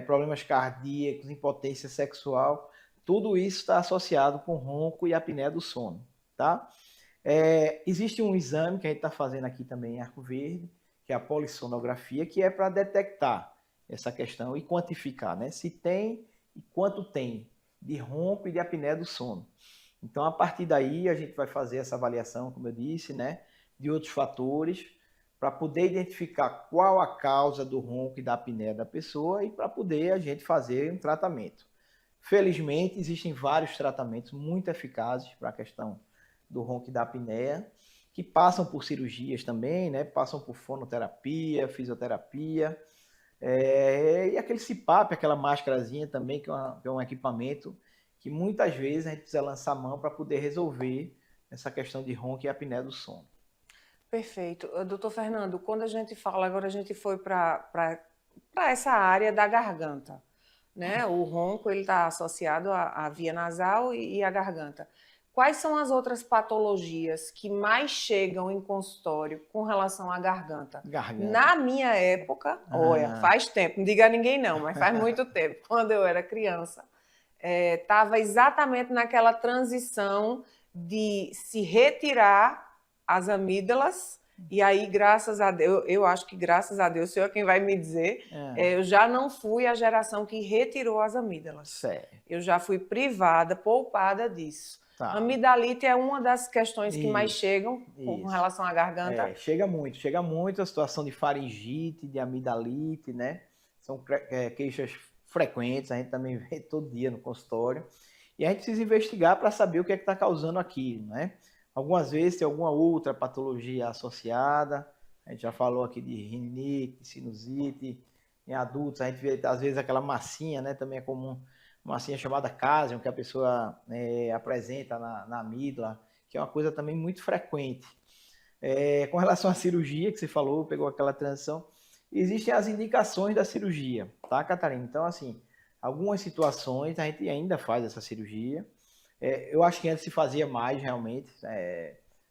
problemas cardíacos, impotência sexual, tudo isso está associado com ronco e apneia do sono, tá? Existe um exame que a gente está fazendo aqui também em Arco Verde, que é a polissonografia, que é para detectar essa questão e quantificar, né? Se tem e quanto tem de ronco e de apneia do sono. Então, a partir daí, a gente vai fazer essa avaliação, como eu disse, né? De outros fatores, para poder identificar qual a causa do ronco e da apneia da pessoa e para poder a gente fazer um tratamento. Felizmente, existem vários tratamentos muito eficazes para a questão do ronco e da apneia, que passam por cirurgias também, né? Passam por fonoterapia, fisioterapia, e aquele CPAP, aquela máscarazinha também, que é um equipamento que muitas vezes a gente precisa lançar a mão para poder resolver essa questão de ronco e apneia do sono. Perfeito. Doutor Fernando, quando a gente fala, agora a gente foi para essa área da garganta, né? O ronco ele está associado à via nasal e à garganta. Quais são as outras patologias que mais chegam em consultório com relação à garganta? Na minha época, olha, faz tempo, não diga a ninguém não, mas faz muito tempo, quando eu era criança, estava exatamente naquela transição de se retirar as amígdalas. E aí, graças a Deus, eu acho que graças a Deus, o senhor é quem vai me dizer, eu já não fui a geração que retirou as amígdalas. Certo. Eu já fui privada, poupada disso. Tá. Amidalite é uma das questões que mais chegam com relação à garganta. Chega muito a situação de faringite, de amidalite, né? São queixas frequentes, a gente também vê todo dia no consultório. E a gente precisa investigar para saber o que é que está causando aquilo, né? Algumas vezes tem alguma outra patologia associada. A gente já falou aqui de rinite, sinusite. Em adultos, a gente vê, às vezes, aquela massinha, né? Também é comum, massinha chamada cásion, que a pessoa apresenta na amígdala, que é uma coisa também muito frequente. Com relação à cirurgia, que você falou, pegou aquela transição, existem as indicações da cirurgia, tá, Catarina? Então, assim, Algumas situações a gente ainda faz essa cirurgia. Eu acho que antes se fazia mais, realmente.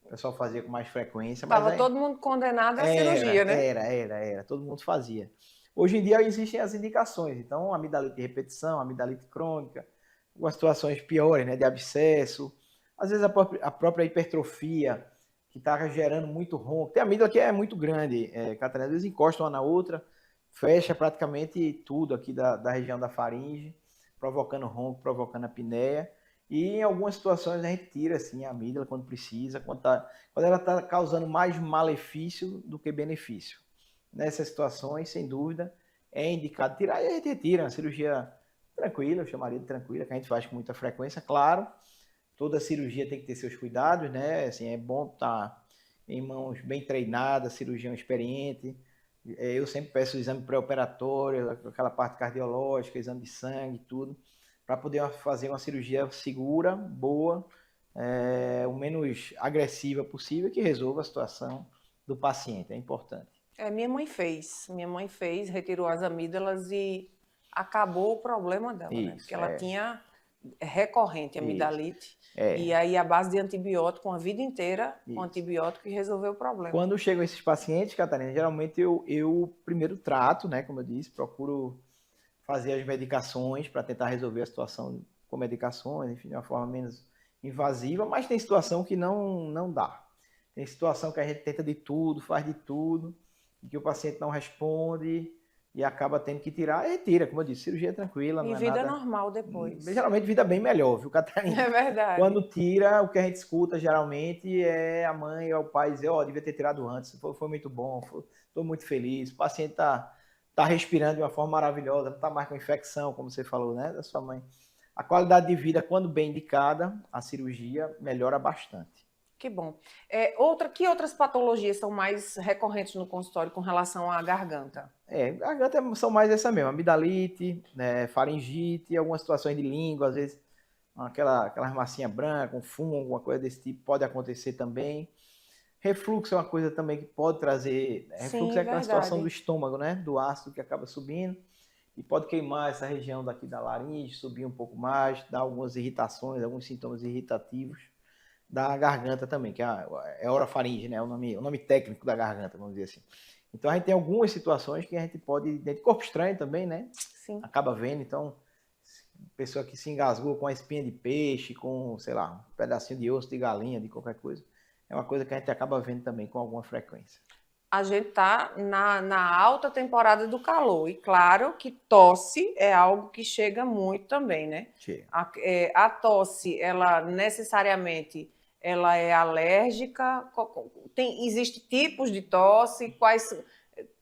O pessoal fazia com mais frequência. Estava todo mundo condenado à cirurgia, né? Era. Todo mundo fazia. Hoje em dia existem as indicações. Então, amidalite de repetição, amidalite crônica, algumas situações piores, né, de abscesso. Às vezes a própria hipertrofia, que está gerando muito ronco. Tem amígdala que é muito grande, Catarina. Às vezes encosta uma na outra, fecha praticamente tudo aqui da região da faringe, provocando ronco, provocando apneia. E em algumas situações a gente tira assim, a amígdala quando precisa, quando ela está causando mais malefício do que benefício. Nessas situações, sem dúvida, é indicado tirar e a gente retira. Uma cirurgia tranquila, eu chamaria de tranquila, que a gente faz com muita frequência, claro. Toda cirurgia tem que ter seus cuidados, né? Assim, é bom estar em mãos bem treinadas, cirurgião experiente. Eu sempre peço o exame pré-operatório, aquela parte cardiológica, exame de sangue, tudo, para poder fazer uma cirurgia segura, boa, o menos agressiva possível, que resolva a situação do paciente. É importante. Minha mãe fez, retirou as amígdalas e acabou o problema dela, né? Porque ela tinha recorrente amidalite. E aí a base de antibiótico a vida inteira, com antibiótico, e resolveu o problema. Quando chegam esses pacientes, Catarina, geralmente eu primeiro trato, né, como eu disse, procuro fazer as medicações para tentar resolver a situação com medicações, enfim, de uma forma menos invasiva, mas tem situação que não dá. Tem situação que a gente tenta de tudo, faz de tudo, e que o paciente não responde e acaba tendo que tirar, e retira, como eu disse, cirurgia tranquila. E vida normal depois. Geralmente vida bem melhor, viu, Catarina? É verdade. Quando tira, o que a gente escuta geralmente é a mãe ou o pai dizer, devia ter tirado antes, foi muito bom, estou muito feliz, o paciente está respirando de uma forma maravilhosa, não está mais com infecção, como você falou, né, da sua mãe. A qualidade de vida, quando bem indicada, a cirurgia melhora bastante. Que bom. Que outras patologias são mais recorrentes no consultório com relação à garganta? Garganta são mais essa mesmo, amidalite, né, faringite, algumas situações de língua, às vezes aquela massinha branca, um fumo, alguma coisa desse tipo, pode acontecer também. Refluxo é uma coisa também que pode trazer. Refluxo é aquela situação do estômago, né, do ácido que acaba subindo e pode queimar essa região daqui da laringe, subir um pouco mais, dar algumas irritações, alguns sintomas irritativos da garganta também, que é orofaringe, né? O nome técnico da garganta, vamos dizer assim. Então a gente tem algumas situações que a gente pode, dentro de corpo estranho também, né? Sim. Acaba vendo, então, pessoa que se engasgou com a espinha de peixe, com, sei lá, um pedacinho de osso de galinha, de qualquer coisa, é uma coisa que a gente acaba vendo também com alguma frequência. A gente está na alta temporada do calor, e claro que tosse é algo que chega muito também, né? Chega. A tosse, ela necessariamente ela é alérgica? Existe tipos de tosse?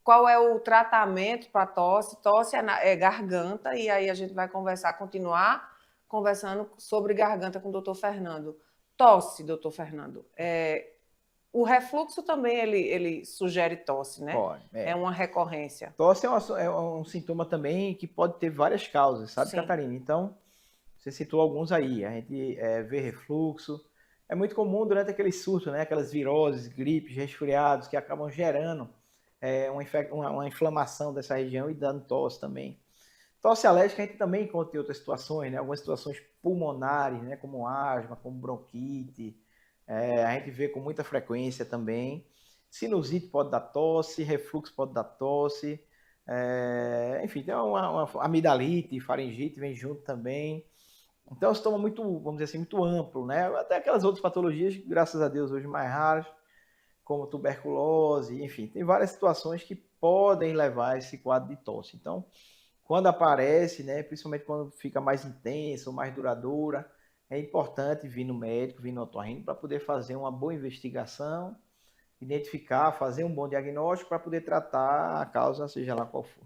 Qual é o tratamento para tosse? Tosse é garganta, e aí a gente vai continuar conversando sobre garganta com o doutor Fernando. Tosse, doutor Fernando. O refluxo também ele sugere tosse, né? Pode. É uma recorrência. Tosse é um sintoma também que pode ter várias causas, sabe, Catarina? Então, você citou alguns aí. A gente vê refluxo. É muito comum durante aquele surto, né? Aquelas viroses, gripes, resfriados que acabam gerando uma inflamação dessa região e dando tosse também. Tosse alérgica a gente também encontra em outras situações, né? Algumas situações pulmonares, né? Como asma, como bronquite. A gente vê com muita frequência também. Sinusite pode dar tosse, refluxo pode dar tosse. Enfim, tem uma amidalite, faringite vem junto também. Então, é um sintoma muito, vamos dizer assim, muito amplo, né? Até aquelas outras patologias, graças a Deus, hoje mais raras, como tuberculose, enfim, tem várias situações que podem levar a esse quadro de tosse. Então, quando aparece, né, principalmente quando fica mais intensa ou mais duradoura, é importante vir no médico, vir no otorrino, para poder fazer uma boa investigação, identificar, fazer um bom diagnóstico para poder tratar a causa, seja lá qual for.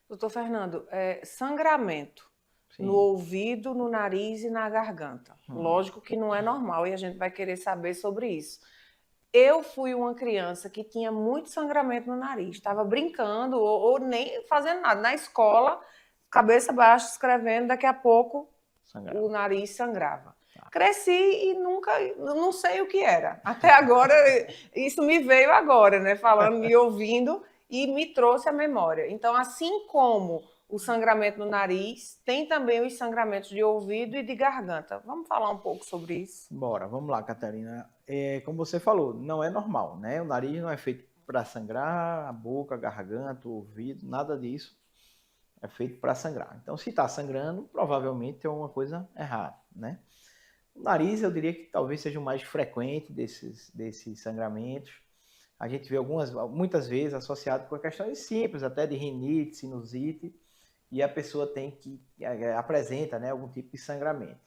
Doutor Fernando, sangramento. Sim. No ouvido, no nariz e na garganta. Lógico que não é normal e a gente vai querer saber sobre isso. Eu fui uma criança que tinha muito sangramento no nariz, estava brincando ou nem fazendo nada. Na escola, cabeça baixa, escrevendo, daqui a pouco o nariz sangrava. Cresci e não sei o que era. Até agora, isso me veio agora, né? Falando, me ouvindo, e me trouxe a memória. Então, assim como o sangramento no nariz, tem também os sangramentos de ouvido e de garganta. Vamos falar um pouco sobre isso? Bora, vamos lá, Catarina. Como você falou, não é normal, né? O nariz não é feito para sangrar, a boca, a garganta, o ouvido, nada disso é feito para sangrar. Então, se está sangrando, provavelmente tem alguma coisa errada, né? O nariz, eu diria que talvez seja o mais frequente desses sangramentos. A gente vê muitas vezes associado com questões simples, até de rinite, sinusite, e a pessoa apresenta, né, algum tipo de sangramento.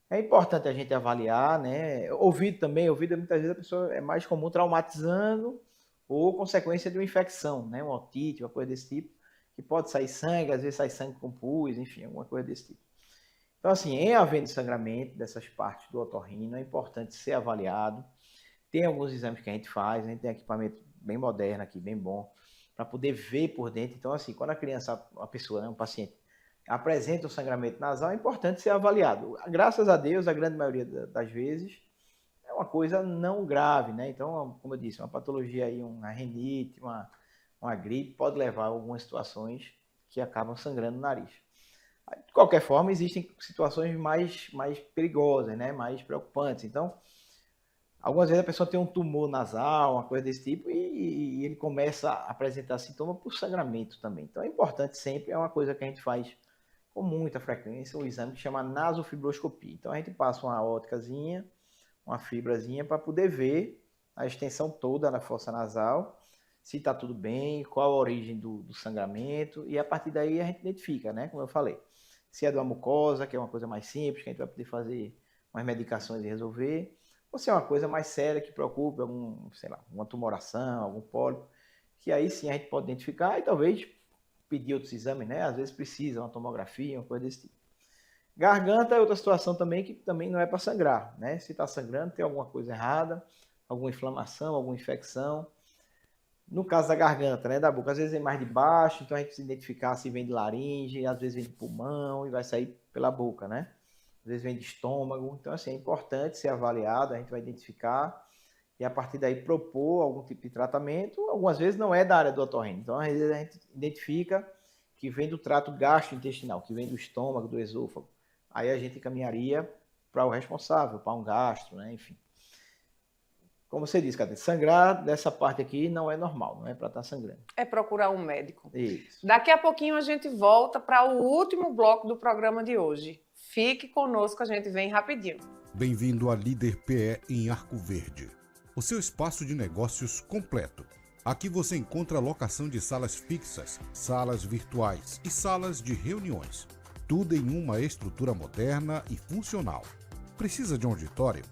É importante a gente avaliar, né? Ouvido muitas vezes a pessoa é mais comum traumatizando ou consequência de uma infecção, né? Uma otite, uma coisa desse tipo, que pode sair sangue, às vezes sai sangue com pus, enfim, alguma coisa desse tipo. Então, assim, em havendo sangramento dessas partes do otorrino, é importante ser avaliado. Tem alguns exames que a gente faz, a gente tem equipamento bem moderno aqui, bem bom, para poder ver por dentro. Então, assim, quando a pessoa, né, um paciente, apresenta o sangramento nasal, é importante ser avaliado. Graças a Deus, a grande maioria das vezes, é uma coisa não grave, né? Então, como eu disse, uma patologia aí, uma rinite, uma gripe, pode levar a algumas situações que acabam sangrando no nariz. De qualquer forma, existem situações mais perigosas, né? Mais preocupantes. Então, algumas vezes a pessoa tem um tumor nasal, uma coisa desse tipo, e ele começa a apresentar sintomas por sangramento também. Então, é importante sempre, é uma coisa que a gente faz com muita frequência, um exame que chama nasofibroscopia. Então, a gente passa uma óticazinha, uma fibrazinha, para poder ver a extensão toda da fossa nasal, se está tudo bem, qual a origem do sangramento, e a partir daí a gente identifica, né, como eu falei. Se é de uma mucosa, que é uma coisa mais simples, que a gente vai poder fazer umas medicações e resolver, ou se é uma coisa mais séria que preocupa, uma tumoração, algum pólipo, que aí sim a gente pode identificar e talvez pedir outros exames, né? Às vezes precisa uma tomografia, uma coisa desse tipo. Garganta é outra situação também que também não é para sangrar, né? Se está sangrando, tem alguma coisa errada, alguma inflamação, alguma infecção. No caso da garganta, né, da boca, às vezes vem mais de baixo, então a gente precisa identificar se vem de laringe, às vezes vem de pulmão e vai sair pela boca, né? Às vezes vem de estômago, então assim, é importante ser avaliado, a gente vai identificar e a partir daí propor algum tipo de tratamento. Algumas vezes não é da área do otorrino, então às vezes a gente identifica que vem do trato gastrointestinal, que vem do estômago, do esôfago. Aí a gente encaminharia para o responsável, para um gastro, né, enfim. Como você disse, Catarina, sangrar dessa parte aqui não é normal, não é para estar sangrando. É procurar um médico. Isso. Daqui a pouquinho a gente volta para o último bloco do programa de hoje. Fique conosco, a gente vem rapidinho. Bem-vindo à Líder PE em Arco Verde, o seu espaço de negócios completo. Aqui você encontra locação de salas fixas, salas virtuais e salas de reuniões. Tudo em uma estrutura moderna e funcional. Precisa de um auditório?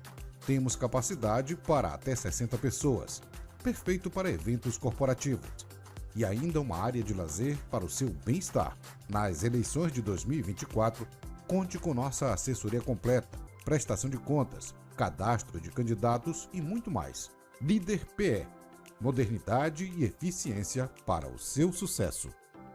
Temos capacidade para até 60 pessoas, perfeito para eventos corporativos. E ainda uma área de lazer para o seu bem-estar. Nas eleições de 2024, conte com nossa assessoria completa, prestação de contas, cadastro de candidatos e muito mais. Líder PE, modernidade e eficiência para o seu sucesso.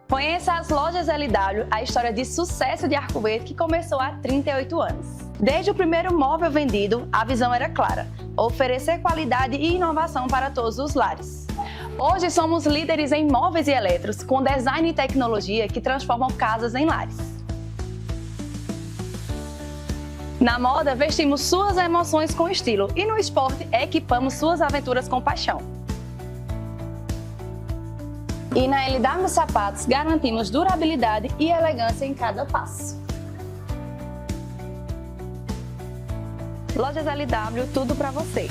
Conheça as lojas LW, a história de sucesso de Arco Verde que começou há 38 anos. Desde o primeiro móvel vendido, a visão era clara: oferecer qualidade e inovação para todos os lares. Hoje somos líderes em móveis e eletros, com design e tecnologia que transformam casas em lares. Na moda, vestimos suas emoções com estilo e no esporte, equipamos suas aventuras com paixão. E na LW Sapatos, garantimos durabilidade e elegância em cada passo. Lojas LW, tudo para você.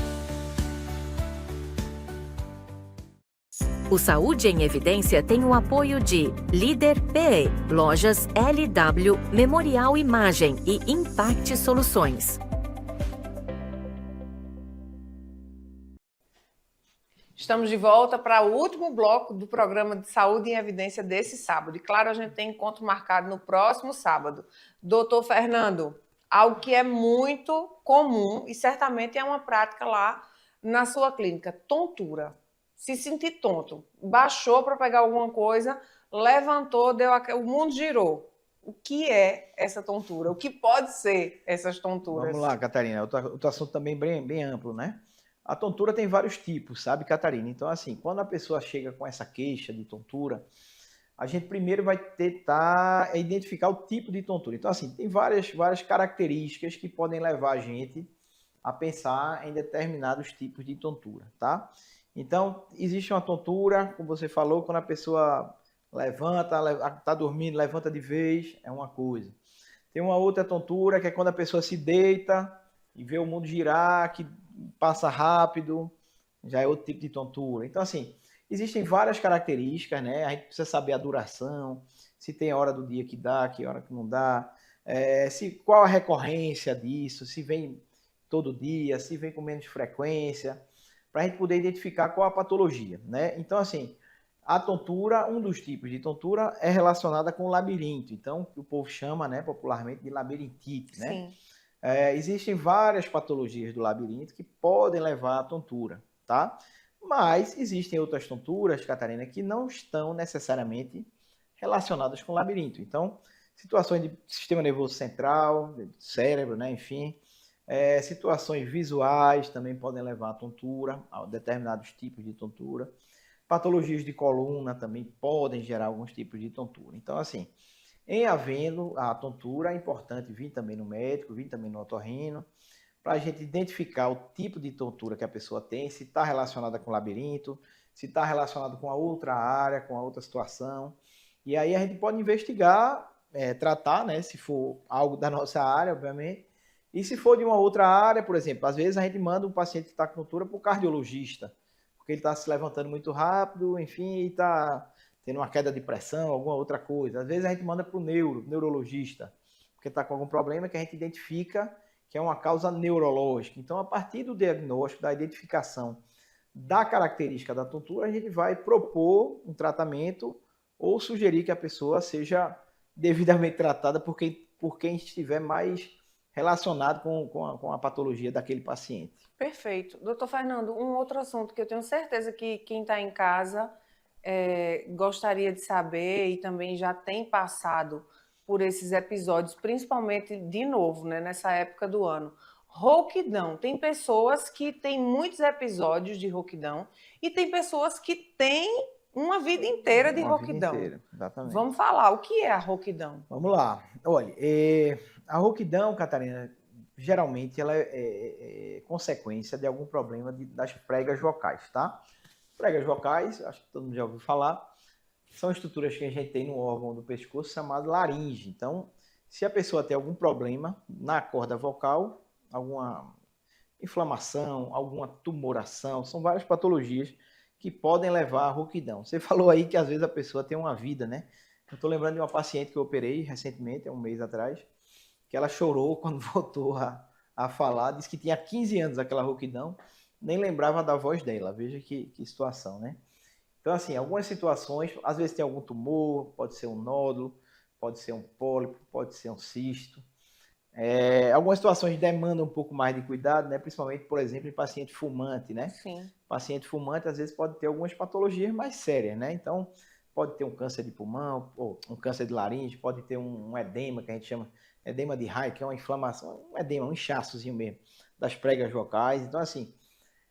O Saúde em Evidência tem o apoio de Líder PE, Lojas LW, Memorial Imagem e Impact Soluções. Estamos de volta para o último bloco do programa de Saúde em Evidência desse sábado. E claro, a gente tem encontro marcado no próximo sábado. Doutor Fernando, algo que é muito comum e certamente é uma prática lá na sua clínica, tontura. Se sentir tonto, baixou para pegar alguma coisa, levantou, o mundo girou. O que é essa tontura? O que pode ser essas tonturas? Vamos lá, Catarina. Outro assunto também bem amplo, né? A tontura tem vários tipos, sabe, Catarina? Então, assim, quando a pessoa chega com essa queixa de tontura, a gente primeiro vai tentar identificar o tipo de tontura. Então, assim, tem várias características que podem levar a gente a pensar em determinados tipos de tontura, tá? Então, existe uma tontura, como você falou, quando a pessoa levanta, está dormindo, levanta de vez, é uma coisa. Tem uma outra tontura que é quando a pessoa se deita e vê o mundo girar, que passa rápido, já é outro tipo de tontura. Então, assim, existem várias características, né? A gente precisa saber a duração, se tem hora do dia que dá, que hora que não dá, qual a recorrência disso, se vem todo dia, se vem com menos frequência, para a gente poder identificar qual a patologia, né? Então, assim, a tontura, um dos tipos de tontura é relacionada com o labirinto. Então, o povo chama, né, popularmente de labirintite, né? Sim. Existem várias patologias do labirinto que podem levar à tontura, tá? Mas existem outras tonturas, Catarina, que não estão necessariamente relacionadas com o labirinto. Então, situações de sistema nervoso central, cérebro, né, enfim, situações visuais também podem levar à tontura, a determinados tipos de tontura. Patologias de coluna também podem gerar alguns tipos de tontura. Então, assim, em havendo a tontura, é importante vir também no médico, vir também no otorrino, para a gente identificar o tipo de tontura que a pessoa tem, se está relacionada com o labirinto, se está relacionado com a outra área, com a outra situação. E aí a gente pode investigar, tratar, né, se for algo da nossa área, obviamente. E se for de uma outra área, por exemplo, às vezes a gente manda um paciente que está com tontura para o cardiologista, porque ele está se levantando muito rápido, enfim, e está tendo uma queda de pressão, alguma outra coisa. Às vezes a gente manda para o neurologista, porque está com algum problema que a gente identifica que é uma causa neurológica. Então, a partir do diagnóstico, da identificação da característica da tontura, a gente vai propor um tratamento ou sugerir que a pessoa seja devidamente tratada por quem estiver mais relacionado com a patologia daquele paciente. Perfeito. Doutor Fernando, um outro assunto que eu tenho certeza que quem está em casa gostaria de saber e também já tem passado por esses episódios, principalmente, de novo, né, nessa época do ano. Rouquidão. Tem pessoas que têm muitos episódios de rouquidão e tem pessoas que têm uma vida inteira de rouquidão. Vida inteira, exatamente. Vamos falar, o que é a rouquidão? Vamos lá. Olha, a rouquidão, Catarina, geralmente ela é consequência de algum problema das pregas vocais, tá? Pregas vocais, acho que todo mundo já ouviu falar, são estruturas que a gente tem no órgão do pescoço chamado laringe. Então, se a pessoa tem algum problema na corda vocal, alguma inflamação, alguma tumoração, são várias patologias que podem levar à rouquidão. Você falou aí que às vezes a pessoa tem uma vida, né? Eu estou lembrando de uma paciente que eu operei recentemente, há um mês atrás, que ela chorou quando voltou a falar, disse que tinha 15 anos aquela rouquidão, nem lembrava da voz dela. Veja que situação, né? Então, assim, algumas situações, às vezes tem algum tumor, pode ser um nódulo, pode ser um pólipo, pode ser um cisto. Algumas situações demandam um pouco mais de cuidado, né? Principalmente, por exemplo, em paciente fumante, né? Sim. Paciente fumante, às vezes, pode ter algumas patologias mais sérias, né? Então, pode ter um câncer de pulmão, ou um câncer de laringe, pode ter um edema, que a gente chama edema de Raynaud, que é uma inflamação, um edema, um inchaçozinho mesmo, das pregas vocais. Então, assim,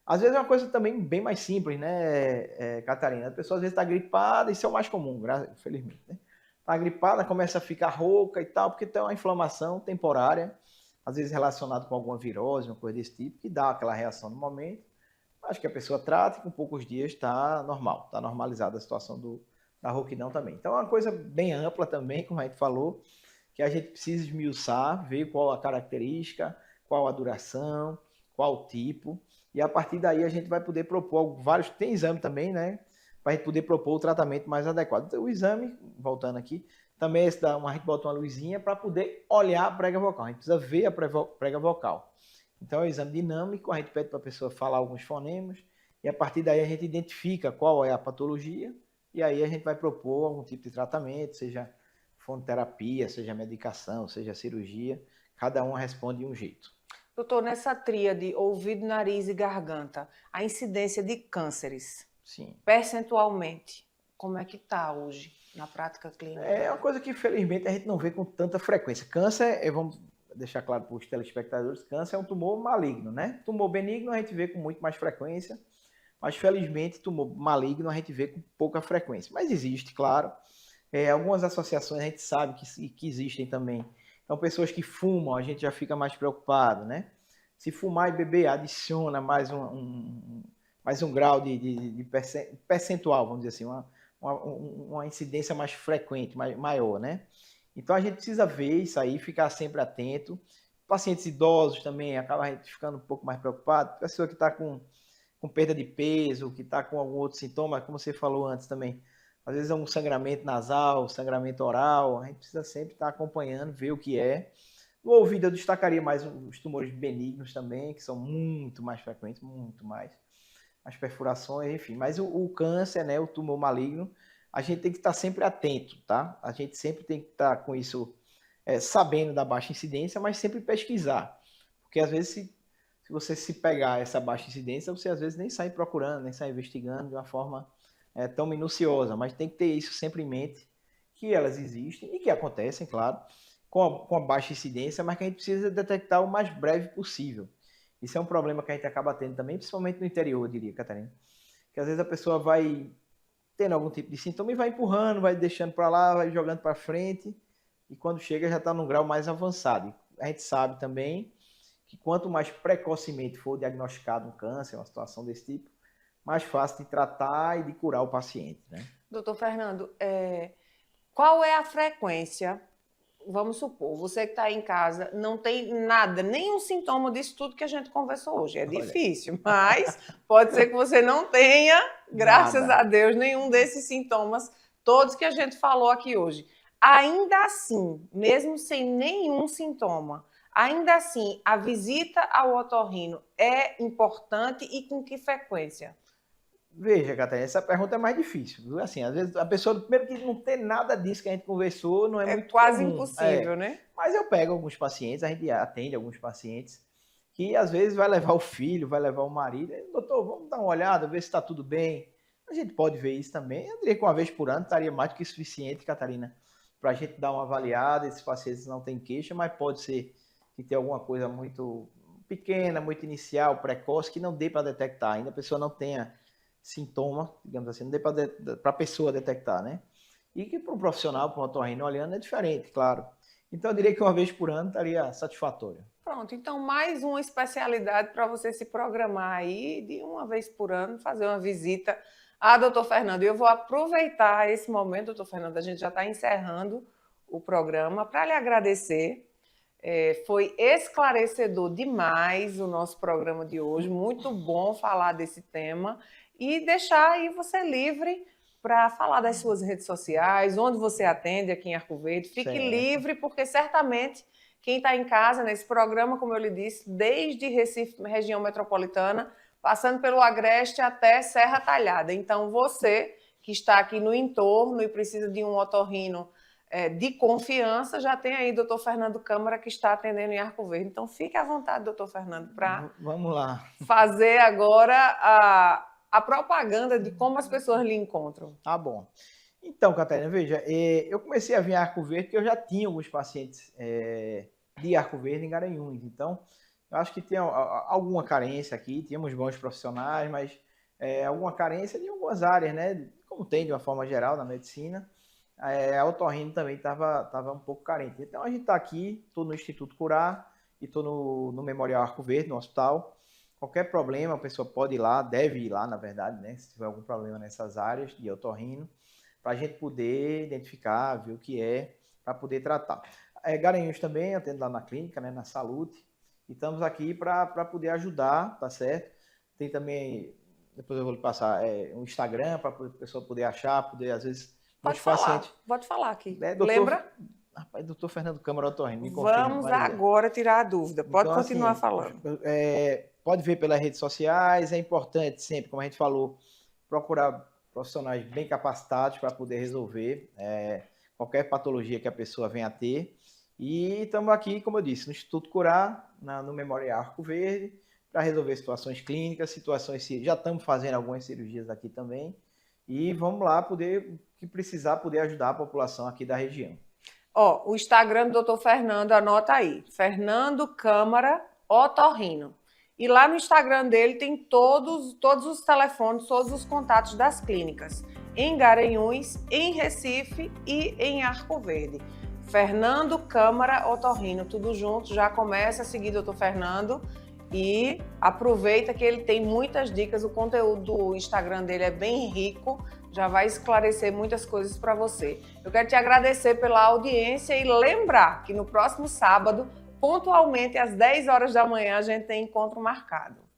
às vezes é uma coisa também bem mais simples, né, Catarina? A pessoa às vezes está gripada, isso é o mais comum, infelizmente, né? Está gripada, começa a ficar rouca e tal, porque tem uma inflamação temporária, às vezes relacionada com alguma virose, uma coisa desse tipo, que dá aquela reação no momento. Acho que a pessoa trata e com poucos dias está normal, está normalizada a situação da rouquidão também. Então é uma coisa bem ampla também, como a gente falou, que a gente precisa esmiuçar, ver qual a característica, qual a duração, qual o tipo. E a partir daí a gente vai poder propor vários, tem exame também, né? Para a gente poder propor o tratamento mais adequado. Então, o exame, voltando aqui, também a gente bota uma luzinha para poder olhar a prega vocal. A gente precisa ver a prega vocal. Então, é um exame dinâmico, a gente pede para a pessoa falar alguns fonemas, e a partir daí a gente identifica qual é a patologia, e aí a gente vai propor algum tipo de tratamento, seja fonoterapia, seja medicação, seja cirurgia, cada um responde de um jeito. Doutor, nessa tríade ouvido, nariz e garganta, a incidência de cânceres, sim, percentualmente, como é que está hoje na prática clínica? É uma coisa que, infelizmente, a gente não vê com tanta frequência. Câncer, vamos deixar claro para os telespectadores, câncer é um tumor maligno, né? Tumor benigno a gente vê com muito mais frequência, mas, felizmente, tumor maligno a gente vê com pouca frequência. Mas existe, claro, Algumas associações a gente sabe que existem também. Então, pessoas que fumam, a gente já fica mais preocupado, né? Se fumar e beber, adiciona mais um grau de percentual, vamos dizer assim, uma incidência mais frequente, maior, né? Então, a gente precisa ver isso aí, ficar sempre atento. Pacientes idosos também, acaba a gente ficando um pouco mais preocupado. Pessoa que está com perda de peso, que está com algum outro sintoma, como você falou antes também, às vezes é um sangramento nasal, sangramento oral, a gente precisa sempre estar acompanhando, ver o que é. No ouvido eu destacaria mais os tumores benignos também, que são muito mais frequentes, muito mais. As perfurações, enfim. Mas o câncer, né, o tumor maligno, a gente tem que estar sempre atento, tá? A gente sempre tem que estar com isso, sabendo da baixa incidência, mas sempre pesquisar. Porque às vezes se você se pegar essa baixa incidência, você às vezes nem sai procurando, nem sai investigando de uma forma tão minuciosa, mas tem que ter isso sempre em mente, que elas existem e que acontecem, claro, com a baixa incidência, mas que a gente precisa detectar o mais breve possível. Isso é um problema que a gente acaba tendo também, principalmente no interior, eu diria, Catarina. Que às vezes a pessoa vai tendo algum tipo de sintoma e vai empurrando, vai deixando para lá, vai jogando para frente, e quando chega já está num grau mais avançado. A gente sabe também que quanto mais precocemente for diagnosticado um câncer, uma situação desse tipo, mais fácil de tratar e de curar o paciente, né? Doutor Fernando, qual é a frequência? Vamos supor, você que está em casa não tem nada, nenhum sintoma disso tudo que a gente conversou hoje. É difícil, mas pode ser que você não tenha, graças a Deus, nenhum desses sintomas, todos que a gente falou aqui hoje. Ainda assim, mesmo sem nenhum sintoma, ainda assim, a visita ao otorrino é importante e com que frequência? Veja, Catarina, essa pergunta é mais difícil, viu? Assim, às vezes a pessoa, primeiro que não tem nada disso que a gente conversou, não é muito quase comum. Impossível, né? Mas eu pego alguns pacientes, a gente atende alguns pacientes, que às vezes vai levar o filho, vai levar o marido, doutor, vamos dar uma olhada, ver se está tudo bem. A gente pode ver isso também. Eu diria que uma vez por ano estaria mais do que suficiente, Catarina, para a gente dar uma avaliada. Esses pacientes não têm queixa, mas pode ser que tenha alguma coisa muito pequena, muito inicial, precoce, que não dê para detectar. Ainda a pessoa não tenha sintoma, digamos assim, não dê para a pessoa detectar, né? E que para um profissional, para um otorrino olhando, é diferente, claro. Então, eu diria que uma vez por ano estaria satisfatório. Pronto, então mais uma especialidade para você se programar aí, de uma vez por ano, fazer uma visita a doutor Fernando. E eu vou aproveitar esse momento, doutor Fernando, a gente já está encerrando o programa, para lhe agradecer. Foi esclarecedor demais o nosso programa de hoje, muito bom falar desse tema. E deixar aí você livre para falar das suas redes sociais, onde você atende aqui em Arco Verde. Fique livre, porque certamente quem está em casa nesse programa, como eu lhe disse, desde Recife, região metropolitana, passando pelo Agreste até Serra Talhada. Então, você que está aqui no entorno e precisa de um otorrino de confiança, já tem aí doutor Fernando Câmara, que está atendendo em Arco Verde. Então, fique à vontade, doutor Fernando, para vamos lá fazer agora a propaganda de como as pessoas lhe encontram. Tá bom. Então, Catarina, veja, eu comecei a vir a Arco Verde porque eu já tinha alguns pacientes de Arco Verde em Garanhuns. Então, eu acho que tem alguma carência aqui, tínhamos bons profissionais, mas alguma carência de algumas áreas, né? Como tem de uma forma geral na medicina. A otorrino também estava um pouco carente. Então, a gente está aqui, estou no Instituto Curar e estou no Memorial Arco Verde, no hospital. Qualquer problema, a pessoa pode ir lá, deve ir lá, na verdade, né? Se tiver algum problema nessas áreas de otorrino, para a gente poder identificar, ver o que é, para poder tratar. Garanhuns também, atendo lá na clínica, né, na Saúde, e estamos aqui para poder ajudar, tá certo? Tem também, depois eu vou lhe passar, um Instagram, para a pessoa poder achar, poder, às vezes, pode falar aqui. Lembra? Rapaz, doutor Fernando Câmara Otorrino, me confirma. Vamos agora tirar a dúvida, pode então, continuar assim, falando. Pode ver pelas redes sociais, é importante sempre, como a gente falou, procurar profissionais bem capacitados para poder resolver qualquer patologia que a pessoa venha a ter. E estamos aqui, como eu disse, no Instituto Curar, no Memorial Arco Verde, para resolver situações clínicas, já estamos fazendo algumas cirurgias aqui também, e vamos lá, que precisar, poder ajudar a população aqui da região. O Instagram do doutor Fernando, anota aí, Fernando Câmara Otorrino. E lá no Instagram dele tem todos os telefones, todos os contatos das clínicas. em Garanhuns, em Recife e em Arco Verde. Fernando Câmara Otorrino, tudo junto, já começa a seguir o Dr. Fernando e aproveita que ele tem muitas dicas, o conteúdo do Instagram dele é bem rico, já vai esclarecer muitas coisas para você. Eu quero te agradecer pela audiência e lembrar que no próximo sábado, pontualmente às 10 horas da manhã, a gente tem encontro marcado.